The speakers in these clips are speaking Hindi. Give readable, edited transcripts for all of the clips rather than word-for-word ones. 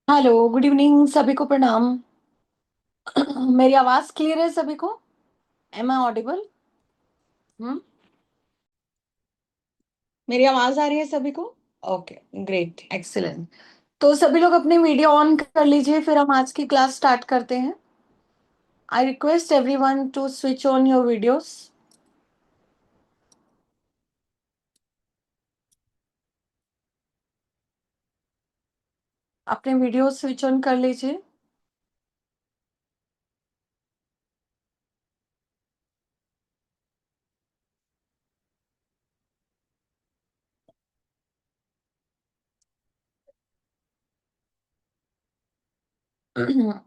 हेलो, गुड इवनिंग सभी को प्रणाम। मेरी आवाज क्लियर है सभी को? Am I audible? हम्म। मेरी आवाज आ रही है सभी को? Okay, great, excellent. तो सभी लोग अपने वीडियो ऑन कर लीजिए, फिर हम आज की क्लास स्टार्ट करते हैं। I request everyone to switch on your videos. अपने वीडियो स्विच ऑन कर लीजिए।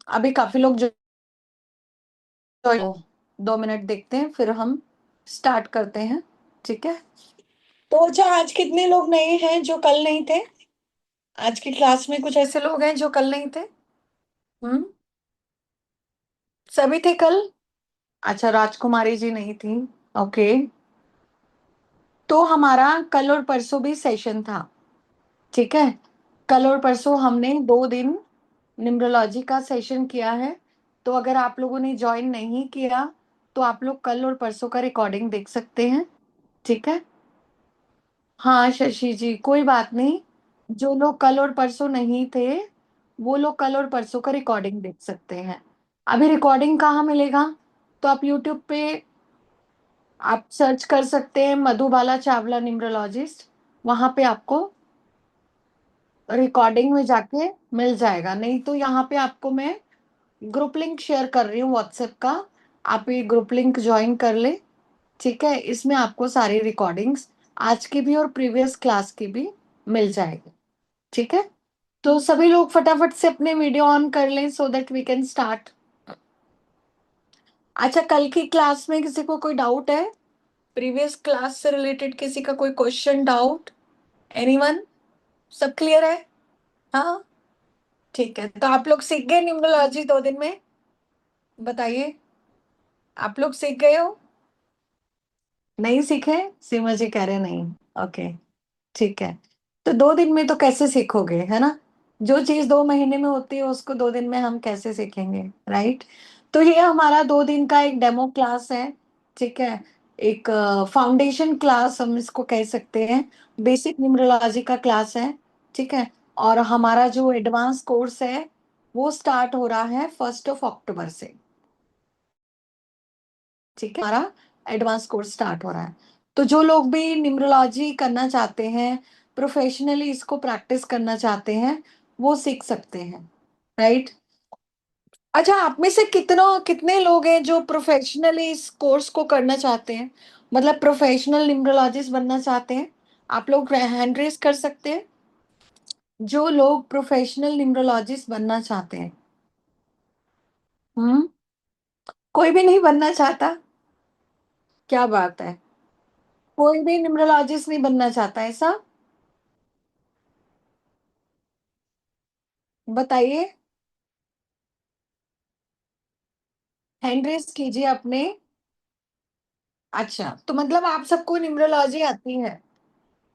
अभी काफी लोग जो 2 मिनट देखते हैं, फिर हम स्टार्ट करते हैं। ठीक है। तो अच्छा, आज कितने लोग नए हैं जो कल नहीं थे? आज की क्लास में कुछ ऐसे लोग हैं जो कल नहीं थे। हम्म। सभी थे कल? अच्छा, राजकुमारी जी नहीं थी। ओके। तो हमारा कल और परसों भी सेशन था। ठीक है। कल और परसों हमने 2 दिन न्यूमरोलॉजी का सेशन किया है। तो अगर आप लोगों ने ज्वाइन नहीं किया तो आप लोग कल और परसों का रिकॉर्डिंग देख सकते हैं। ठीक है। हाँ शशि जी, कोई बात नहीं। जो लोग कल और परसों नहीं थे वो लोग कल और परसों का रिकॉर्डिंग देख सकते हैं। अभी रिकॉर्डिंग कहाँ मिलेगा? तो आप यूट्यूब पे आप सर्च कर सकते हैं मधुबाला चावला न्यूमरोलॉजिस्ट। वहां पे आपको रिकॉर्डिंग में जाके मिल जाएगा, नहीं तो यहाँ पे आपको मैं ग्रुप लिंक शेयर कर रही हूँ व्हाट्सएप का। आप ये ग्रुप लिंक ज्वाइन कर ले। ठीक है, इसमें आपको सारी रिकॉर्डिंग्स आज की भी और प्रीवियस क्लास की भी मिल जाएगी। ठीक है। तो सभी लोग फटाफट से अपने वीडियो ऑन कर लें so that we can start. अच्छा, कल की क्लास में किसी को कोई डाउट है? प्रीवियस क्लास से रिलेटेड किसी का कोई क्वेश्चन, डाउट? एनीवन? सब क्लियर है? हाँ। ठीक है, तो आप लोग सीख गए न्यूमरोलॉजी 2 दिन में? बताइए, आप लोग सीख गए हो? नहीं सीखे? सीमा जी कह रहे नहीं। ओके। ठीक है। तो 2 दिन में तो कैसे सीखोगे, है ना? जो चीज 2 महीने में होती है उसको 2 दिन में हम कैसे सीखेंगे? राइट। तो ये हमारा 2 दिन का एक डेमो क्लास है। ठीक है। एक फाउंडेशन क्लास हम इसको कह सकते हैं। बेसिक न्यूमरोलॉजी का क्लास है। ठीक है। और हमारा जो एडवांस कोर्स है वो स्टार्ट हो रहा है 1 अक्टूबर से। ठीक है, हमारा एडवांस कोर्स स्टार्ट हो रहा है। तो जो लोग भी न्यूमरोलॉजी करना चाहते हैं, प्रोफेशनली इसको प्रैक्टिस करना चाहते हैं, वो सीख सकते हैं। राइट। अच्छा, आप में से कितने लोग हैं जो प्रोफेशनली इस कोर्स को करना चाहते हैं? मतलब प्रोफेशनल न्यूमरोलॉजिस्ट बनना चाहते हैं? आप लोग हैंड रेस कर सकते हैं। जो लोग प्रोफेशनल न्यूमरोलॉजिस्ट बनना चाहते हैं। हम्म। कोई भी नहीं बनना चाहता? क्या बात है। कोई भी न्यूमरोलॉजिस्ट नहीं बनना चाहता ऐसा? बताइए। हैंड रेस कीजिए अपने। अच्छा, तो मतलब आप सबको न्यूमरोलॉजी आती है?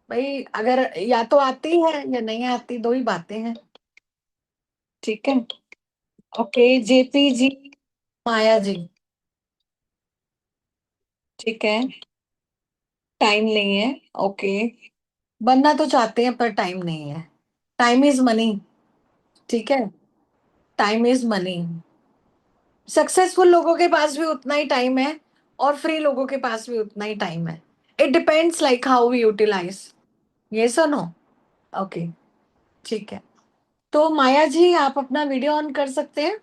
भाई, अगर या तो आती है या नहीं आती, दो ही बातें हैं। ठीक है। ओके, जेपी जी। माया जी। ठीक है। टाइम नहीं है। ओके। बनना तो चाहते हैं पर टाइम नहीं है। Time is money. ठीक है। Time is money. सक्सेसफुल लोगों के पास भी उतना ही टाइम है और फ्री लोगों के पास भी उतना ही टाइम है। It depends like how we utilize. ये सुनो। ओके। ठीक है। तो माया जी, आप अपना वीडियो ऑन कर सकते हैं?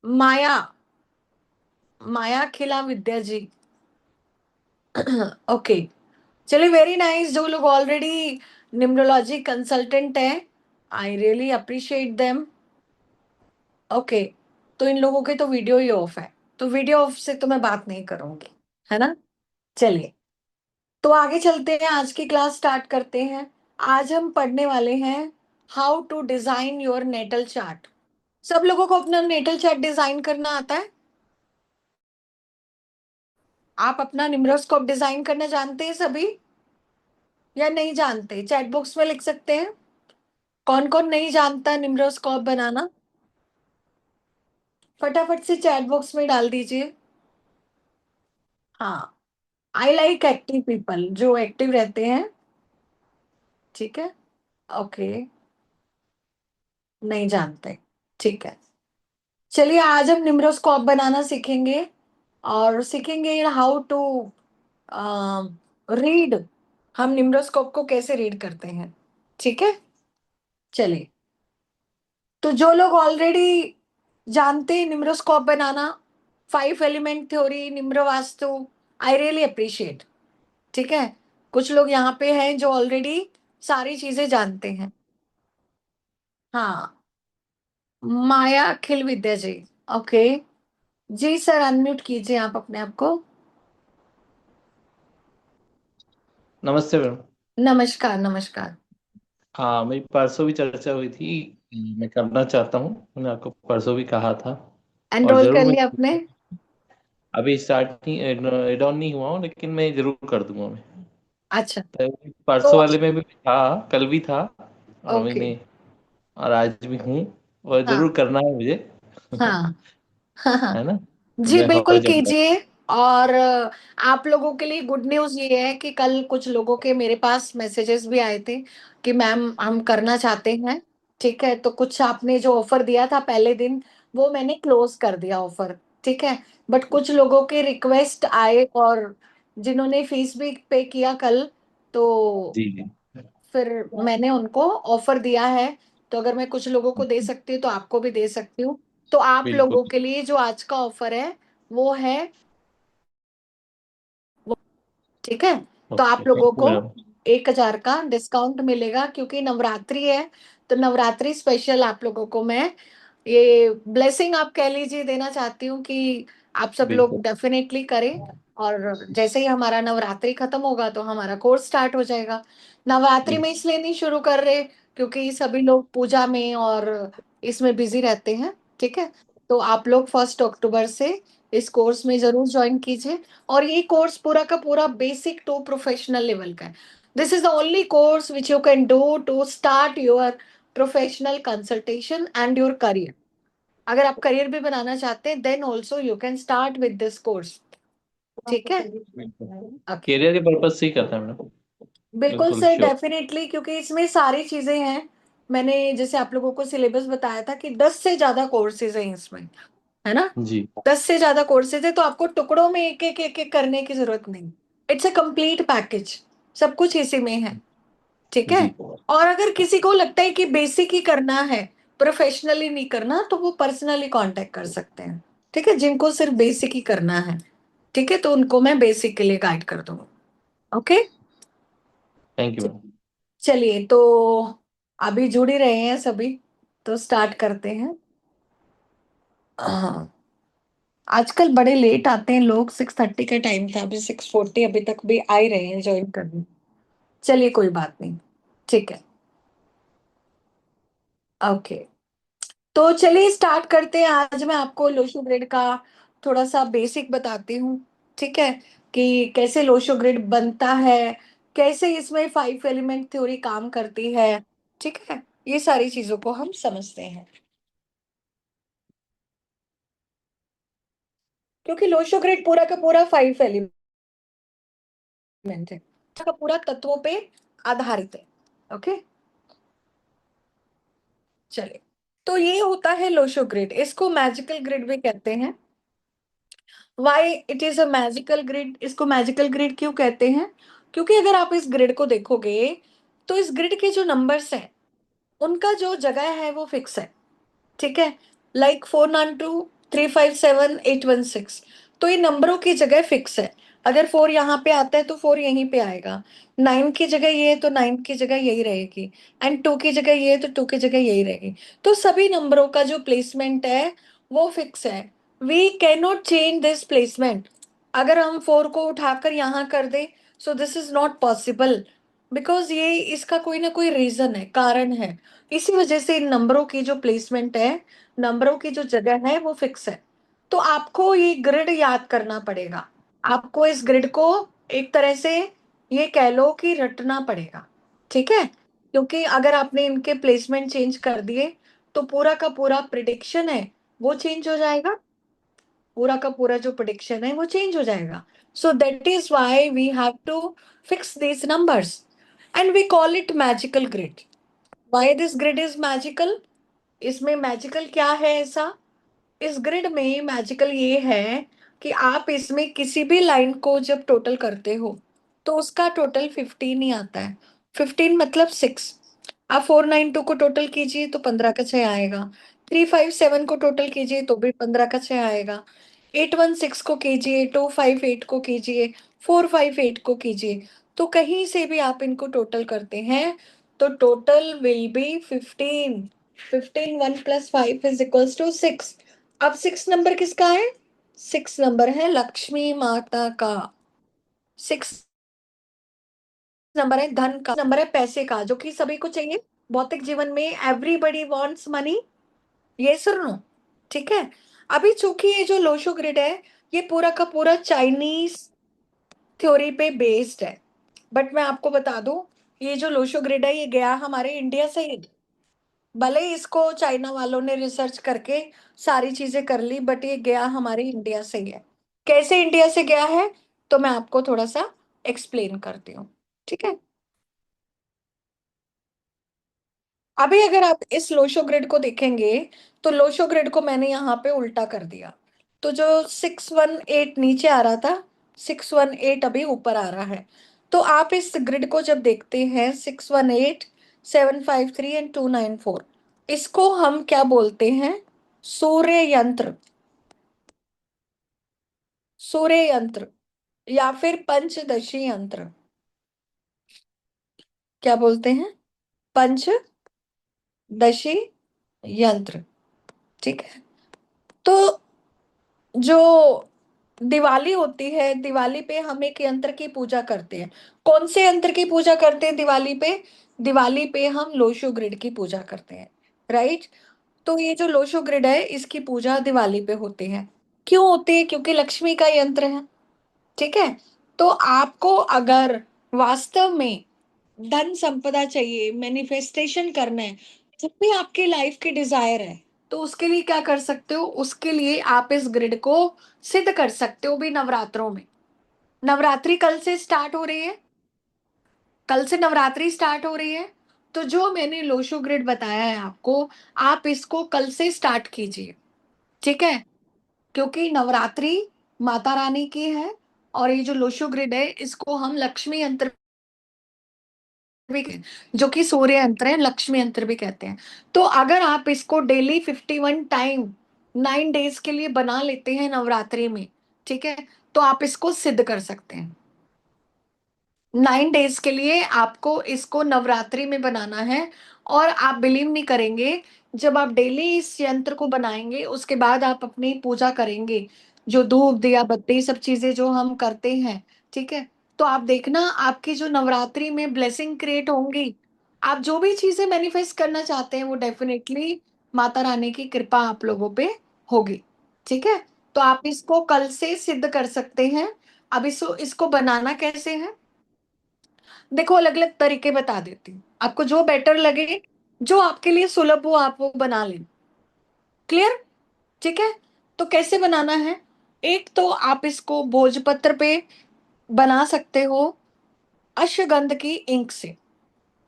माया। माया खिला विद्या जी। ओके। चलिए, वेरी नाइस। जो लोग ऑलरेडी न्यूमरोलॉजी कंसल्टेंट है, आई रियली अप्रिशिएट देम। ओके। तो इन लोगों के तो वीडियो ही ऑफ है, तो वीडियो ऑफ से तो मैं बात नहीं करूंगी, है ना? चलिए, तो आगे चलते हैं, आज की क्लास स्टार्ट करते हैं। आज हम पढ़ने वाले हैं how to design your natal chart. सब लोगों को अपना नेटल चार्ट डिजाइन करना आता है? आप अपना निम्रोस्कोप डिजाइन करना जानते हैं सभी या नहीं जानते? चैट बॉक्स में लिख सकते हैं। कौन कौन नहीं जानता निम्रोस्कोप बनाना? फटाफट से चैट बॉक्स में डाल दीजिए। हाँ, आई लाइक एक्टिव पीपल, जो एक्टिव रहते हैं। ठीक है। ओके। नहीं जानते। ठीक है। चलिए आज हम निम्रोस्कोप बनाना सीखेंगे, और सीखेंगे हाउ टू रीड, हम निम्रोस्कोप को कैसे रीड करते हैं। ठीक है। चलिए, तो जो लोग ऑलरेडी जानते हैं निम्रोस्कोप बनाना, 5 एलिमेंट थ्योरी, निम्र वास्तु, आई रियली अप्रिशिएट। ठीक है। कुछ लोग यहाँ पे हैं जो ऑलरेडी सारी चीजें जानते हैं। हाँ, माया अखिल विद्या जी। ओके। जी सर, अनम्यूट कीजिए आप अपने आप को। नमस्ते मैम। नमस्कार नमस्कार। हाँ, मेरी परसों भी चर्चा हुई थी। मैं करना चाहता हूँ, मैंने आपको परसों भी कहा था। और एनरोल जरूर कर मैं लिया आपने? अभी स्टार्ट नहीं, एड ऑन नहीं हुआ हूँ, लेकिन मैं जरूर कर दूंगा मैं। अच्छा। तो तो परसों वाले में भी था, कल भी था, और ओके। मैंने और आज भी हूँ, और हाँ जरूर करना है मुझे। हाँ हाँ हाँ। है ना? तो जी मैं हो बिल्कुल जाऊंगा। कीजिए। और आप लोगों के लिए गुड न्यूज़ ये है कि कल कुछ लोगों के मेरे पास मैसेजेस भी आए थे कि मैम हम करना चाहते हैं। ठीक है, तो कुछ आपने जो ऑफर दिया था पहले दिन, वो मैंने क्लोज कर दिया ऑफर। ठीक है। बट कुछ लोगों के रिक्वेस्ट आए, और जिन्होंने फीस भी पे किया कल, तो जी जी। फिर मैंने उनको ऑफर दिया है। तो अगर मैं कुछ लोगों को दे सकती हूँ तो आपको भी दे सकती हूँ। तो आप बिल्कुल। लोगों के लिए जो आज का ऑफर है वो है, ठीक है, तो आप ओके, थैंक लोगों यू को मैम। 1,000 का डिस्काउंट मिलेगा, क्योंकि नवरात्रि है। तो नवरात्रि स्पेशल आप लोगों को मैं ये ब्लेसिंग आप कह लीजिए देना चाहती हूँ कि आप सब लोग बिल्कुल। डेफिनेटली करें। और जैसे ही हमारा नवरात्रि खत्म होगा तो हमारा कोर्स स्टार्ट हो जाएगा। नवरात्रि में बिल्कुल। इसलिए नहीं शुरू कर रहे क्योंकि सभी लोग पूजा में और इसमें बिजी रहते हैं। ठीक है। तो आप लोग 1 अक्टूबर से इस कोर्स में जरूर ज्वाइन कीजिए। और ये कोर्स पूरा का पूरा बेसिक टू प्रोफेशनल लेवल का है। This is the only course which you can do to start your professional consultation and your career. अगर आप करियर भी बनाना चाहते हैं then also you can start with this course. ठीक है। बिल्कुल। ओके। कैरियर के पर्पज से ही करता है मैडम। बिल्कुल बिल्कुल सर, श्योर। डेफिनेटली, क्योंकि इसमें सारी चीजें हैं। मैंने जैसे आप लोगों को सिलेबस बताया था कि 10 से ज्यादा कोर्सेज हैं इसमें, है ना? जी 10 से ज्यादा कोर्सेज है, तो आपको टुकड़ों में एक एक एक एक करने की जरूरत नहीं। इट्स अ कंप्लीट पैकेज, सब कुछ इसी में है। ठीक है। जी। और अगर किसी को लगता है कि बेसिक ही करना है, प्रोफेशनली नहीं करना, तो वो पर्सनली कांटेक्ट कर सकते हैं। ठीक है, जिनको सिर्फ बेसिक ही करना है, ठीक है, तो उनको मैं बेसिक के लिए गाइड कर दूंगा। ओके। Thank you ma'am. चलिए, तो अभी जुड़ ही रहे हैं सभी, तो स्टार्ट करते हैं। हाँ, आजकल बड़े लेट आते हैं लोग, 6:30 का टाइम था, अभी 6:40, अभी तक भी आ ही रहे हैं ज्वाइन करने। चलिए कोई बात नहीं। ठीक है। ओके। तो चलिए स्टार्ट करते हैं। आज मैं आपको लोशो ग्रिड का थोड़ा सा बेसिक बताती हूँ। ठीक है, कि कैसे लोशो ग्रिड बनता है, कैसे इसमें 5 एलिमेंट थ्योरी काम करती है। ठीक है, ये सारी चीजों को हम समझते हैं, क्योंकि लोशो ग्रिड पूरा का पूरा 5 एलिमेंट है, पूरा का पूरा तत्वों पे आधारित है। ओके। चलिए, तो ये होता है लोशो ग्रिड, इसको मैजिकल ग्रिड भी कहते हैं। Why it is a magical grid? इसको मैजिकल ग्रिड क्यों कहते हैं? क्योंकि अगर आप इस ग्रिड को देखोगे तो इस ग्रिड के जो नंबर्स हैं उनका जो जगह है वो फिक्स है। ठीक है, लाइक 492 357 816, तो ये नंबरों की जगह फिक्स है। अगर 4 यहाँ पे आता है तो 4 यहीं पे आएगा। 9 की जगह ये है तो 9 की जगह यही रहेगी। एंड 2 की जगह ये है तो 2 की जगह यही रहेगी। तो सभी नंबरों का जो प्लेसमेंट है वो फिक्स है। We can not change this placement. अगर हम 4 को उठाकर यहाँ कर दे, so this is not possible, because ये इसका कोई ना कोई रीजन है, कारण है। इसी वजह से इन नंबरों की जो प्लेसमेंट है, नंबरों की जो जगह है वो फिक्स है। तो आपको ये ग्रिड याद करना पड़ेगा। आपको इस ग्रिड को एक तरह से ये कह लो कि रटना पड़ेगा। ठीक है, क्योंकि अगर आपने इनके प्लेसमेंट चेंज कर दिए तो पूरा का पूरा प्रिडिक्शन है वो चेंज हो जाएगा, पूरा का पूरा जो प्रिडिक्शन है वो चेंज हो जाएगा. So that is why we have to fix these numbers and we call it magical grid. Why this grid is magical? इसमें मैजिकल क्या है ऐसा? इस ग्रिड में मैजिकल ये है कि आप इसमें किसी भी लाइन को जब टोटल करते हो तो उसका टोटल 15 ही आता है. 15 मतलब 6. आप 492 को टोटल कीजिए तो 15 का 6 आएगा. 357 को टोटल कीजिए तो भी 15 का 6 आएगा. 816 को कीजिए, 258 को कीजिए, 458 को कीजिए, तो कहीं से भी आप इनको टोटल करते हैं तो total will be 15. 15 1 plus 5 is equals to 6. अब 6 नंबर किसका है? 6 नंबर है लक्ष्मी माता का. 6 नंबर है धन का, नंबर है पैसे का, जो कि सभी को चाहिए भौतिक जीवन में. Everybody wants money. ये सुन लो. ठीक है. अभी चूंकि ये जो लोशो ग्रिड है ये पूरा का पूरा चाइनीज थ्योरी पे बेस्ड है. बट मैं आपको बता दूं, ये जो लोशो ग्रिड है ये गया हमारे इंडिया से ही. भले ही इसको चाइना वालों ने रिसर्च करके सारी चीजें कर ली बट ये गया हमारे इंडिया से ही है. कैसे इंडिया से गया है तो मैं आपको थोड़ा सा एक्सप्लेन करती हूँ. ठीक है. अभी अगर आप इस लोशो ग्रिड को देखेंगे तो लोशो ग्रिड को मैंने यहाँ पे उल्टा कर दिया. तो जो 618 नीचे आ रहा था, 618 अभी ऊपर आ रहा है. तो आप इस ग्रिड को जब देखते हैं 618, 753 एंड 294, इसको हम क्या बोलते हैं? सूर्य यंत्र. सूर्य यंत्र या फिर पंचदशी यंत्र. क्या बोलते हैं? पंचदशी यंत्र. ठीक है. तो जो दिवाली होती है, दिवाली पे हम एक यंत्र की पूजा करते हैं. कौन से यंत्र की पूजा करते हैं दिवाली पे? दिवाली पे हम लोशो ग्रिड की पूजा करते हैं. राइट. तो ये जो लोशो ग्रिड है इसकी पूजा दिवाली पे होती है. क्यों होती है? क्योंकि लक्ष्मी का यंत्र है. ठीक है. तो आपको अगर वास्तव में धन संपदा चाहिए, मैनिफेस्टेशन करना है, जब भी आपकी लाइफ की डिजायर है, तो उसके लिए क्या कर सकते हो? उसके लिए आप इस ग्रिड को सिद्ध कर सकते हो भी नवरात्रों में. नवरात्रि कल से स्टार्ट हो रही है. कल से नवरात्रि स्टार्ट हो रही है. तो जो मैंने लोशो ग्रिड बताया है आपको, आप इसको कल से स्टार्ट कीजिए. ठीक है. क्योंकि नवरात्रि माता रानी की है और ये जो लोशो ग्रिड है इसको हम लक्ष्मी यंत्र भी जो कि सूर्य यंत्र है, लक्ष्मी यंत्र भी कहते हैं. तो अगर आप इसको डेली 51 टाइम 9 डेज के लिए बना लेते हैं नवरात्रि में, ठीक है, तो आप इसको सिद्ध कर सकते हैं. 9 डेज के लिए आपको इसको नवरात्रि में बनाना है. और आप बिलीव नहीं करेंगे, जब आप डेली इस यंत्र को बनाएंगे उसके बाद आप अपनी पूजा करेंगे, जो धूप दिया बत्ती सब चीजें जो हम करते हैं, ठीक है, तो आप देखना आपकी जो नवरात्रि में ब्लेसिंग क्रिएट होंगी. आप जो भी चीजें मैनिफेस्ट करना चाहते हैं वो डेफिनेटली माता रानी की कृपा आप लोगों पे होगी. ठीक है. तो आप इसको कल से सिद्ध कर सकते हैं. अब इसको बनाना कैसे है? देखो अलग अलग तरीके बता देती हूँ आपको, जो बेटर लगे, जो आपके लिए सुलभ हो आप वो बना लें. क्लियर? ठीक है. तो कैसे बनाना है? एक तो आप इसको भोजपत्र पे बना सकते हो अश्वगंध की इंक से.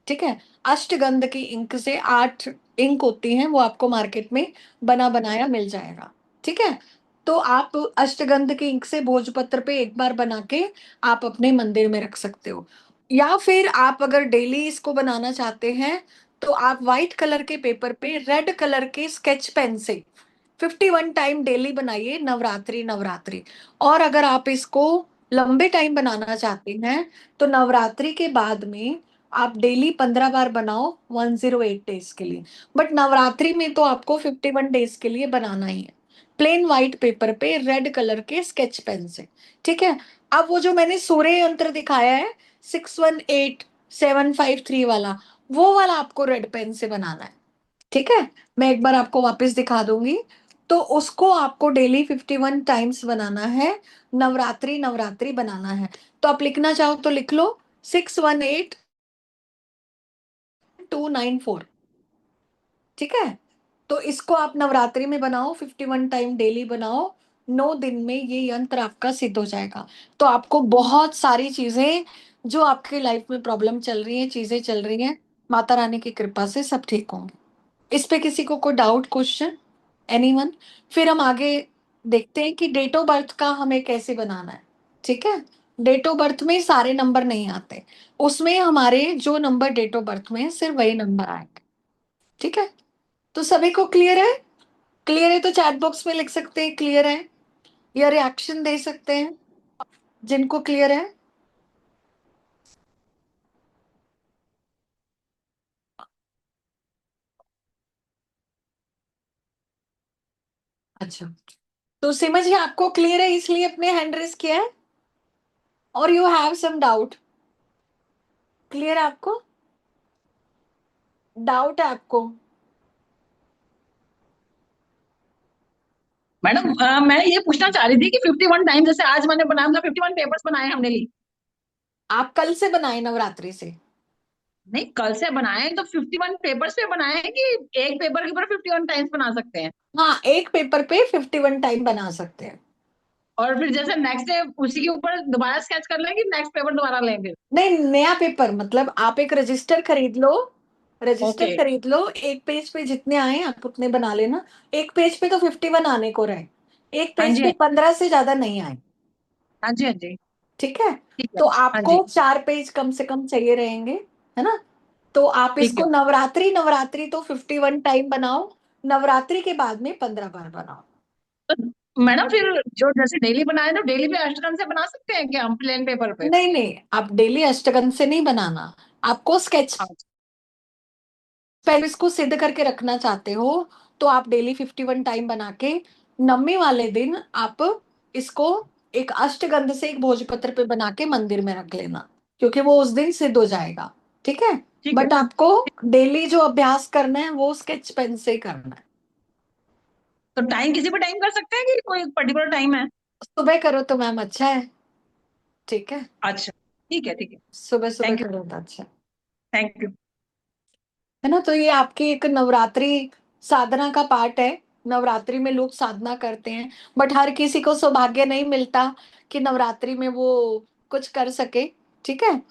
ठीक है. अष्टगंध की इंक से 8 इंक होती हैं, वो आपको मार्केट में बना बनाया मिल जाएगा. ठीक है. तो आप अष्टगंध की इंक से भोजपत्र पे एक बार बना के आप अपने मंदिर में रख सकते हो. या फिर आप अगर डेली इसको बनाना चाहते हैं तो आप व्हाइट कलर के पेपर पे रेड कलर के स्केच पेन से 51 टाइम डेली बनाइए, नवरात्रि नवरात्रि. और अगर आप इसको लंबे टाइम बनाना चाहते हैं तो नवरात्रि के बाद में आप डेली 15 बार बनाओ 108 डेज के लिए. बट नवरात्रि में तो आपको 51 डेज के लिए बनाना ही है, प्लेन व्हाइट पेपर पे रेड कलर के स्केच पेन से. ठीक है. अब वो जो मैंने सूर्य यंत्र दिखाया है 618753 वाला, वो वाला आपको रेड पेन से बनाना है. ठीक है. मैं एक बार आपको वापस दिखा दूंगी. तो उसको आपको डेली 51 टाइम्स बनाना है, नवरात्रि नवरात्रि बनाना है. तो आप लिखना चाहो तो लिख लो 618 5294। ठीक है, तो इसको आप नवरात्रि में बनाओ, 51 टाइम डेली बनाओ, 9 दिन में ये यंत्र आपका सिद्ध हो जाएगा। तो आपको बहुत सारी चीजें जो आपकी लाइफ में प्रॉब्लम चल रही है, चीजें चल रही हैं, माता रानी की कृपा से सब ठीक होंगे। इस पे किसी को कोई डाउट, क्वेश्चन, एनीवन? फिर हम आगे देखते हैं कि डेट ऑफ बर्थ का हमें कैसे बनाना है। ठीक है, डेट ऑफ बर्थ में सारे नंबर नहीं आते, उसमें हमारे जो नंबर डेट ऑफ बर्थ में है सिर्फ वही नंबर आएंगे। ठीक है, तो सभी को क्लियर है? क्लियर है तो चैट बॉक्स में लिख सकते हैं क्लियर है, या रिएक्शन दे सकते हैं जिनको क्लियर है। अच्छा, तो सिमज जी आपको क्लियर है इसलिए अपने हैंड रेस किया है, और you have some doubt? Clear है आपको? डाउट है आपको? मैडम मैं ये पूछना चाह रही थी कि 51 टाइम, जैसे आज मैंने बनाया था, 51 पेपर्स बनाए हमने ली। आप कल से बनाए नवरात्रि से? नहीं, कल से बनाए तो 51 पेपर्स पे बनाए हैं कि एक पेपर के ऊपर 51 टाइम्स बना सकते हैं? हाँ, एक पेपर पे 51 टाइम बना सकते हैं। और फिर जैसे नेक्स्ट डे उसी के ऊपर दोबारा स्केच कर लेंगे, नेक्स्ट पेपर दोबारा लेंगे? नहीं, नया पेपर मतलब आप एक रजिस्टर खरीद लो, रजिस्टर ओके। खरीद लो, एक पेज पे जितने आए आप उतने बना लेना। एक पेज पे तो 51 आने को रहे, एक हाँ पेज जी, पे 15 से ज्यादा नहीं आए। हाँ जी, हाँ जी। ठीक है, ठीक है। तो हाँ आपको जी। 4 पेज कम से कम चाहिए रहेंगे, है ना? तो आप ठीक इसको है। नवरात्रि नवरात्रि तो 51 टाइम बनाओ, नवरात्रि के बाद में 15 बार बनाओ। तो मैडम फिर जो जैसे डेली बनाए तो डेली भी अष्टगन से बना सकते हैं क्या हम प्लेन पेपर पे? नहीं नहीं, आप डेली अष्टगंध से नहीं बनाना, आपको स्केच, हाँ। पहले इसको सिद्ध करके रखना चाहते हो तो आप डेली 51 टाइम बना के नवमी वाले दिन आप इसको एक अष्टगंध से एक भोजपत्र पे बना के मंदिर में रख लेना, क्योंकि वो उस दिन सिद्ध हो जाएगा। ठीक है, ठीक है। बट आपको डेली जो अभ्यास करना है वो स्केच पेन से ही करना है। तो टाइम किसी भी टाइम कर सकते हैं कि कोई पर्टिकुलर टाइम है? सुबह करो तो मैम अच्छा है। ठीक है, अच्छा, ठीक है, ठीक है। सुबह सुबह थैंक यू। करो तो अच्छा थैंक यू। है ना। तो ये आपकी एक नवरात्रि साधना का पार्ट है, नवरात्रि में लोग साधना करते हैं, बट हर किसी को सौभाग्य नहीं मिलता कि नवरात्रि में वो कुछ कर सके। ठीक है,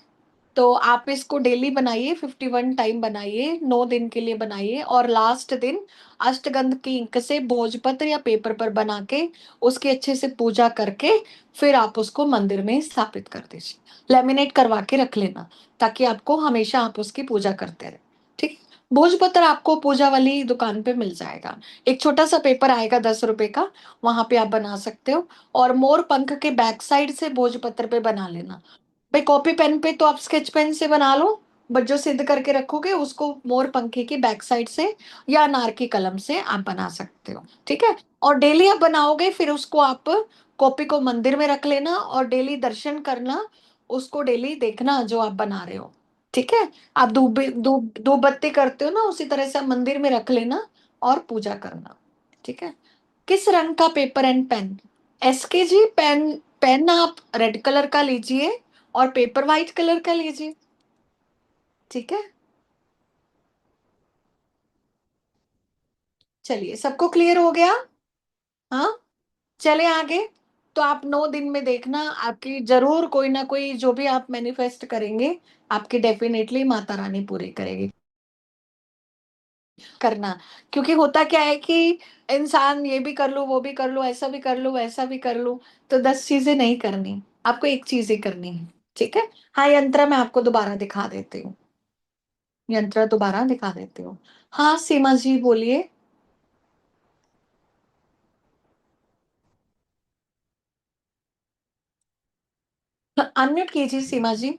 तो आप इसको डेली बनाइए, 51 टाइम बनाइए, 9 दिन के लिए बनाइए, और लास्ट दिन अष्टगंध की इंक से भोजपत्र या पेपर पर बना के उसकी अच्छे से पूजा करके फिर आप उसको मंदिर में स्थापित कर दीजिए, लेमिनेट करवा के रख लेना, ताकि आपको हमेशा आप उसकी पूजा करते रहे। ठीक, भोजपत्र आपको पूजा वाली दुकान पे मिल जाएगा, एक छोटा सा पेपर आएगा 10 रुपए का, वहां पे आप बना सकते हो। और मोर पंख के बैक साइड से भोजपत्र पे बना लेना। भाई कॉपी पेन पे तो आप स्केच पेन से बना लो, बट जो सिद्ध करके रखोगे उसको मोर पंखे की बैक साइड से या अनार की कलम से आप बना सकते हो। ठीक है, और डेली आप बनाओगे फिर उसको आप कॉपी को मंदिर में रख लेना और डेली दर्शन करना, उसको डेली देखना जो आप बना रहे हो। ठीक है, आप धूप धूप धूप बत्ती करते हो ना, उसी तरह से आप मंदिर में रख लेना और पूजा करना। ठीक है, किस रंग का paper and pen? SK ji, pen, pen आप रेड कलर का लीजिए और पेपर व्हाइट कलर का लीजिए। ठीक है, चलिए सबको क्लियर हो गया? हाँ, चले आगे। तो आप 9 दिन में देखना आपकी जरूर कोई ना कोई जो भी आप मैनिफेस्ट करेंगे आपकी डेफिनेटली माता रानी पूरी करेगी। करना, क्योंकि होता क्या है कि इंसान ये भी कर लो वो भी कर लो ऐसा भी कर लो वैसा भी कर लो, तो 10 चीजें नहीं करनी, आपको एक चीज ही करनी है। ठीक है, हाँ यंत्र मैं आपको दोबारा दिखा देती हूँ, यंत्र दोबारा दिखा देती हूँ। हाँ सीमा जी बोलिए। अनम्यूट कीजिए सीमा जी।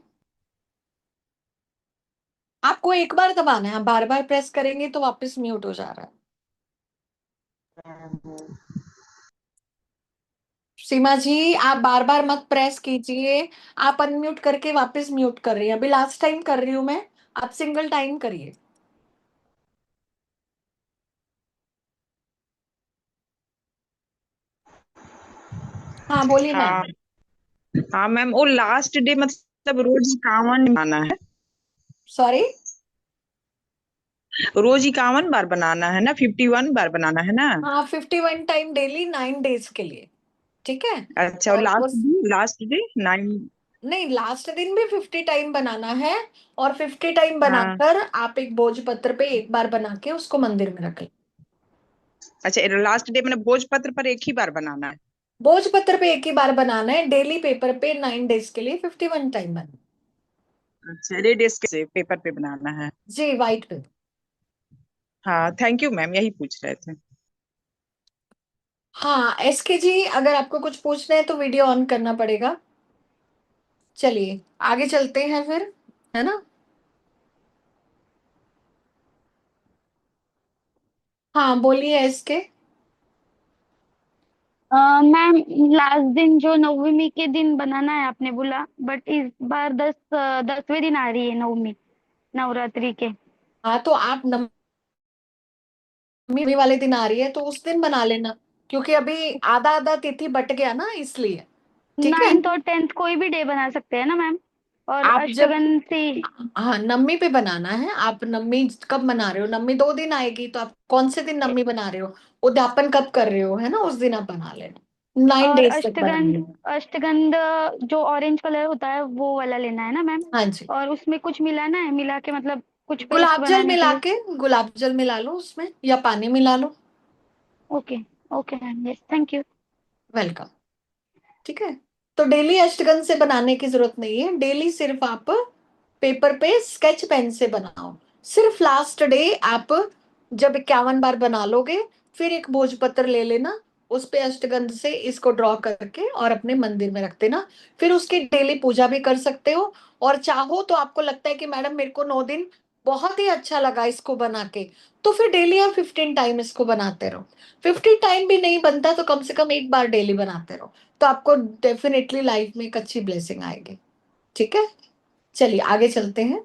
आपको एक बार दबाना है, आप बार बार प्रेस करेंगे तो वापस म्यूट हो जा रहा है। सीमा जी आप बार बार मत प्रेस कीजिए, आप अनम्यूट करके वापस म्यूट कर रही हैं, अभी लास्ट टाइम कर रही हूं मैं, आप सिंगल टाइम करिए। हाँ बोलिए मैम। हाँ। हाँ मैम, वो लास्ट डे मतलब रोज काम वाम निभाना है। सॉरी, रोज 51 बार बनाना है ना, 51 बार बनाना है ना? हाँ, 51 टाइम डेली 9 डेज के लिए, ठीक है। अच्छा, और और लास्ट उस डे, लास्ट डे 9? नहीं, लास्ट दिन भी 50 टाइम बनाना है। और 50 टाइम हाँ। बनाकर आप एक भोजपत्र पे एक बार बना के उसको मंदिर में रख लें। अच्छा, लास्ट डे मतलब भोजपत्र पर एक ही बार बनाना है? भोजपत्र पे एक ही बार बनाना है, डेली पेपर पे 9 डेज के लिए 51 टाइम बनाना। अच्छा, रेड डेस्क से पेपर पे बनाना है? जी, व्हाइट पे। हाँ, थैंक यू मैम, यही पूछ रहे थे। हाँ, एसके जी, अगर आपको कुछ पूछना है तो वीडियो ऑन करना पड़ेगा। चलिए आगे चलते हैं फिर, है ना। हाँ बोलिए एसके। मैम, लास्ट दिन जो नवमी के दिन बनाना है आपने बोला, बट इस बार 10वें दिन आ रही है नवमी, नवरात्रि के। हाँ तो आप नवमी वाले दिन आ रही है तो उस दिन बना लेना, क्योंकि अभी आधा आधा तिथि बट गया ना, इसलिए। ठीक है। 9th और 10th कोई भी डे बना सकते हैं ना मैम? और आप जब, अष्टगन से। हाँ नवमी पे बनाना है। आप नवमी कब मना रहे हो? नवमी 2 दिन आएगी, तो आप कौन से दिन नवमी बना रहे हो? उद्यापन कब कर रहे हो, है ना, उस दिन आप बना लेना। नाइन और डेज तक बनाना है। अष्टगंध जो ऑरेंज कलर होता है वो वाला लेना है ना मैम? हाँ जी। और उसमें कुछ मिलाना है, मिला के मतलब कुछ पेस्ट गुलाब जल बनाने के मिला लिए? के, गुलाब जल मिला लो उसमें, या पानी मिला लो। Okay. Okay ma'am, yes, thank you. Welcome. ठीक है। तो डेली अष्टगंध से बनाने की जरूरत नहीं है, डेली सिर्फ आप पेपर पे स्केच पेन से बनाओ। सिर्फ लास्ट डे आप जब 51 बार बना लोगे, फिर एक भोजपत्र ले लेना, उस पे अष्टगंध से इसको ड्रॉ करके और अपने मंदिर में रख देना। फिर उसकी डेली पूजा भी कर सकते हो। और चाहो तो, आपको लगता है कि मैडम मेरे को 9 दिन बहुत ही अच्छा लगा इसको बना के, तो फिर डेली आप 15 टाइम इसको बनाते रहो। 50 टाइम भी नहीं बनता तो कम से कम एक बार डेली बनाते रहो, तो आपको डेफिनेटली लाइफ में एक अच्छी ब्लेसिंग आएगी। ठीक है। चलिए आगे चलते हैं।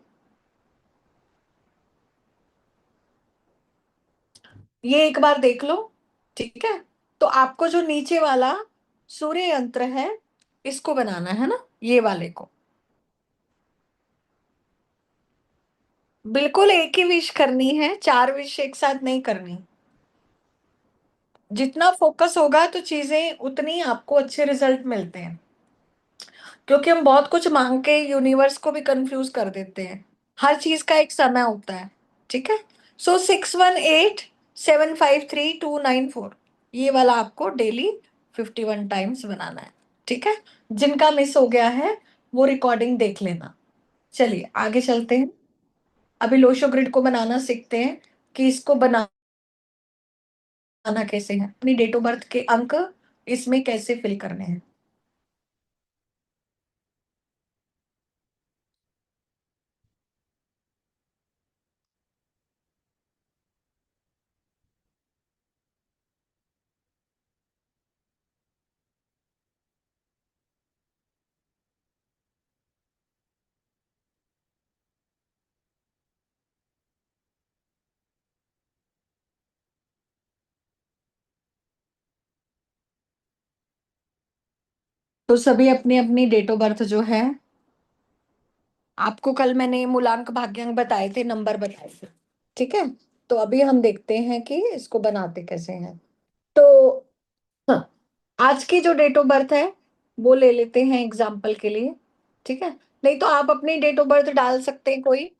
ये एक बार देख लो। ठीक है। तो आपको जो नीचे वाला सूर्य यंत्र है, इसको बनाना है ना, ये वाले को। बिल्कुल एक ही विश करनी है, 4 विश एक साथ नहीं करनी। जितना फोकस होगा तो चीजें उतनी आपको अच्छे रिजल्ट मिलते हैं, क्योंकि हम बहुत कुछ मांग के यूनिवर्स को भी कंफ्यूज कर देते हैं। हर चीज का एक समय होता है। ठीक है। सो 61875329 4, ये वाला आपको डेली 51 टाइम्स बनाना है। ठीक है। जिनका मिस हो गया है वो रिकॉर्डिंग देख लेना। चलिए आगे चलते हैं। अभी लोशो ग्रिड को बनाना सीखते हैं, कि इसको बनाना कैसे है, अपनी डेट ऑफ बर्थ के अंक इसमें कैसे फिल करने हैं। तो सभी अपनी अपनी डेट ऑफ बर्थ जो है, आपको कल मैंने मूलांक भाग्यांक बताए थे, नंबर बताए थे। ठीक है। तो अभी हम देखते हैं कि इसको बनाते कैसे हैं। तो हाँ, आज की जो डेट ऑफ बर्थ है वो ले लेते हैं एग्जाम्पल के लिए। ठीक है। नहीं तो आप अपनी डेट ऑफ बर्थ डाल सकते हैं कोई।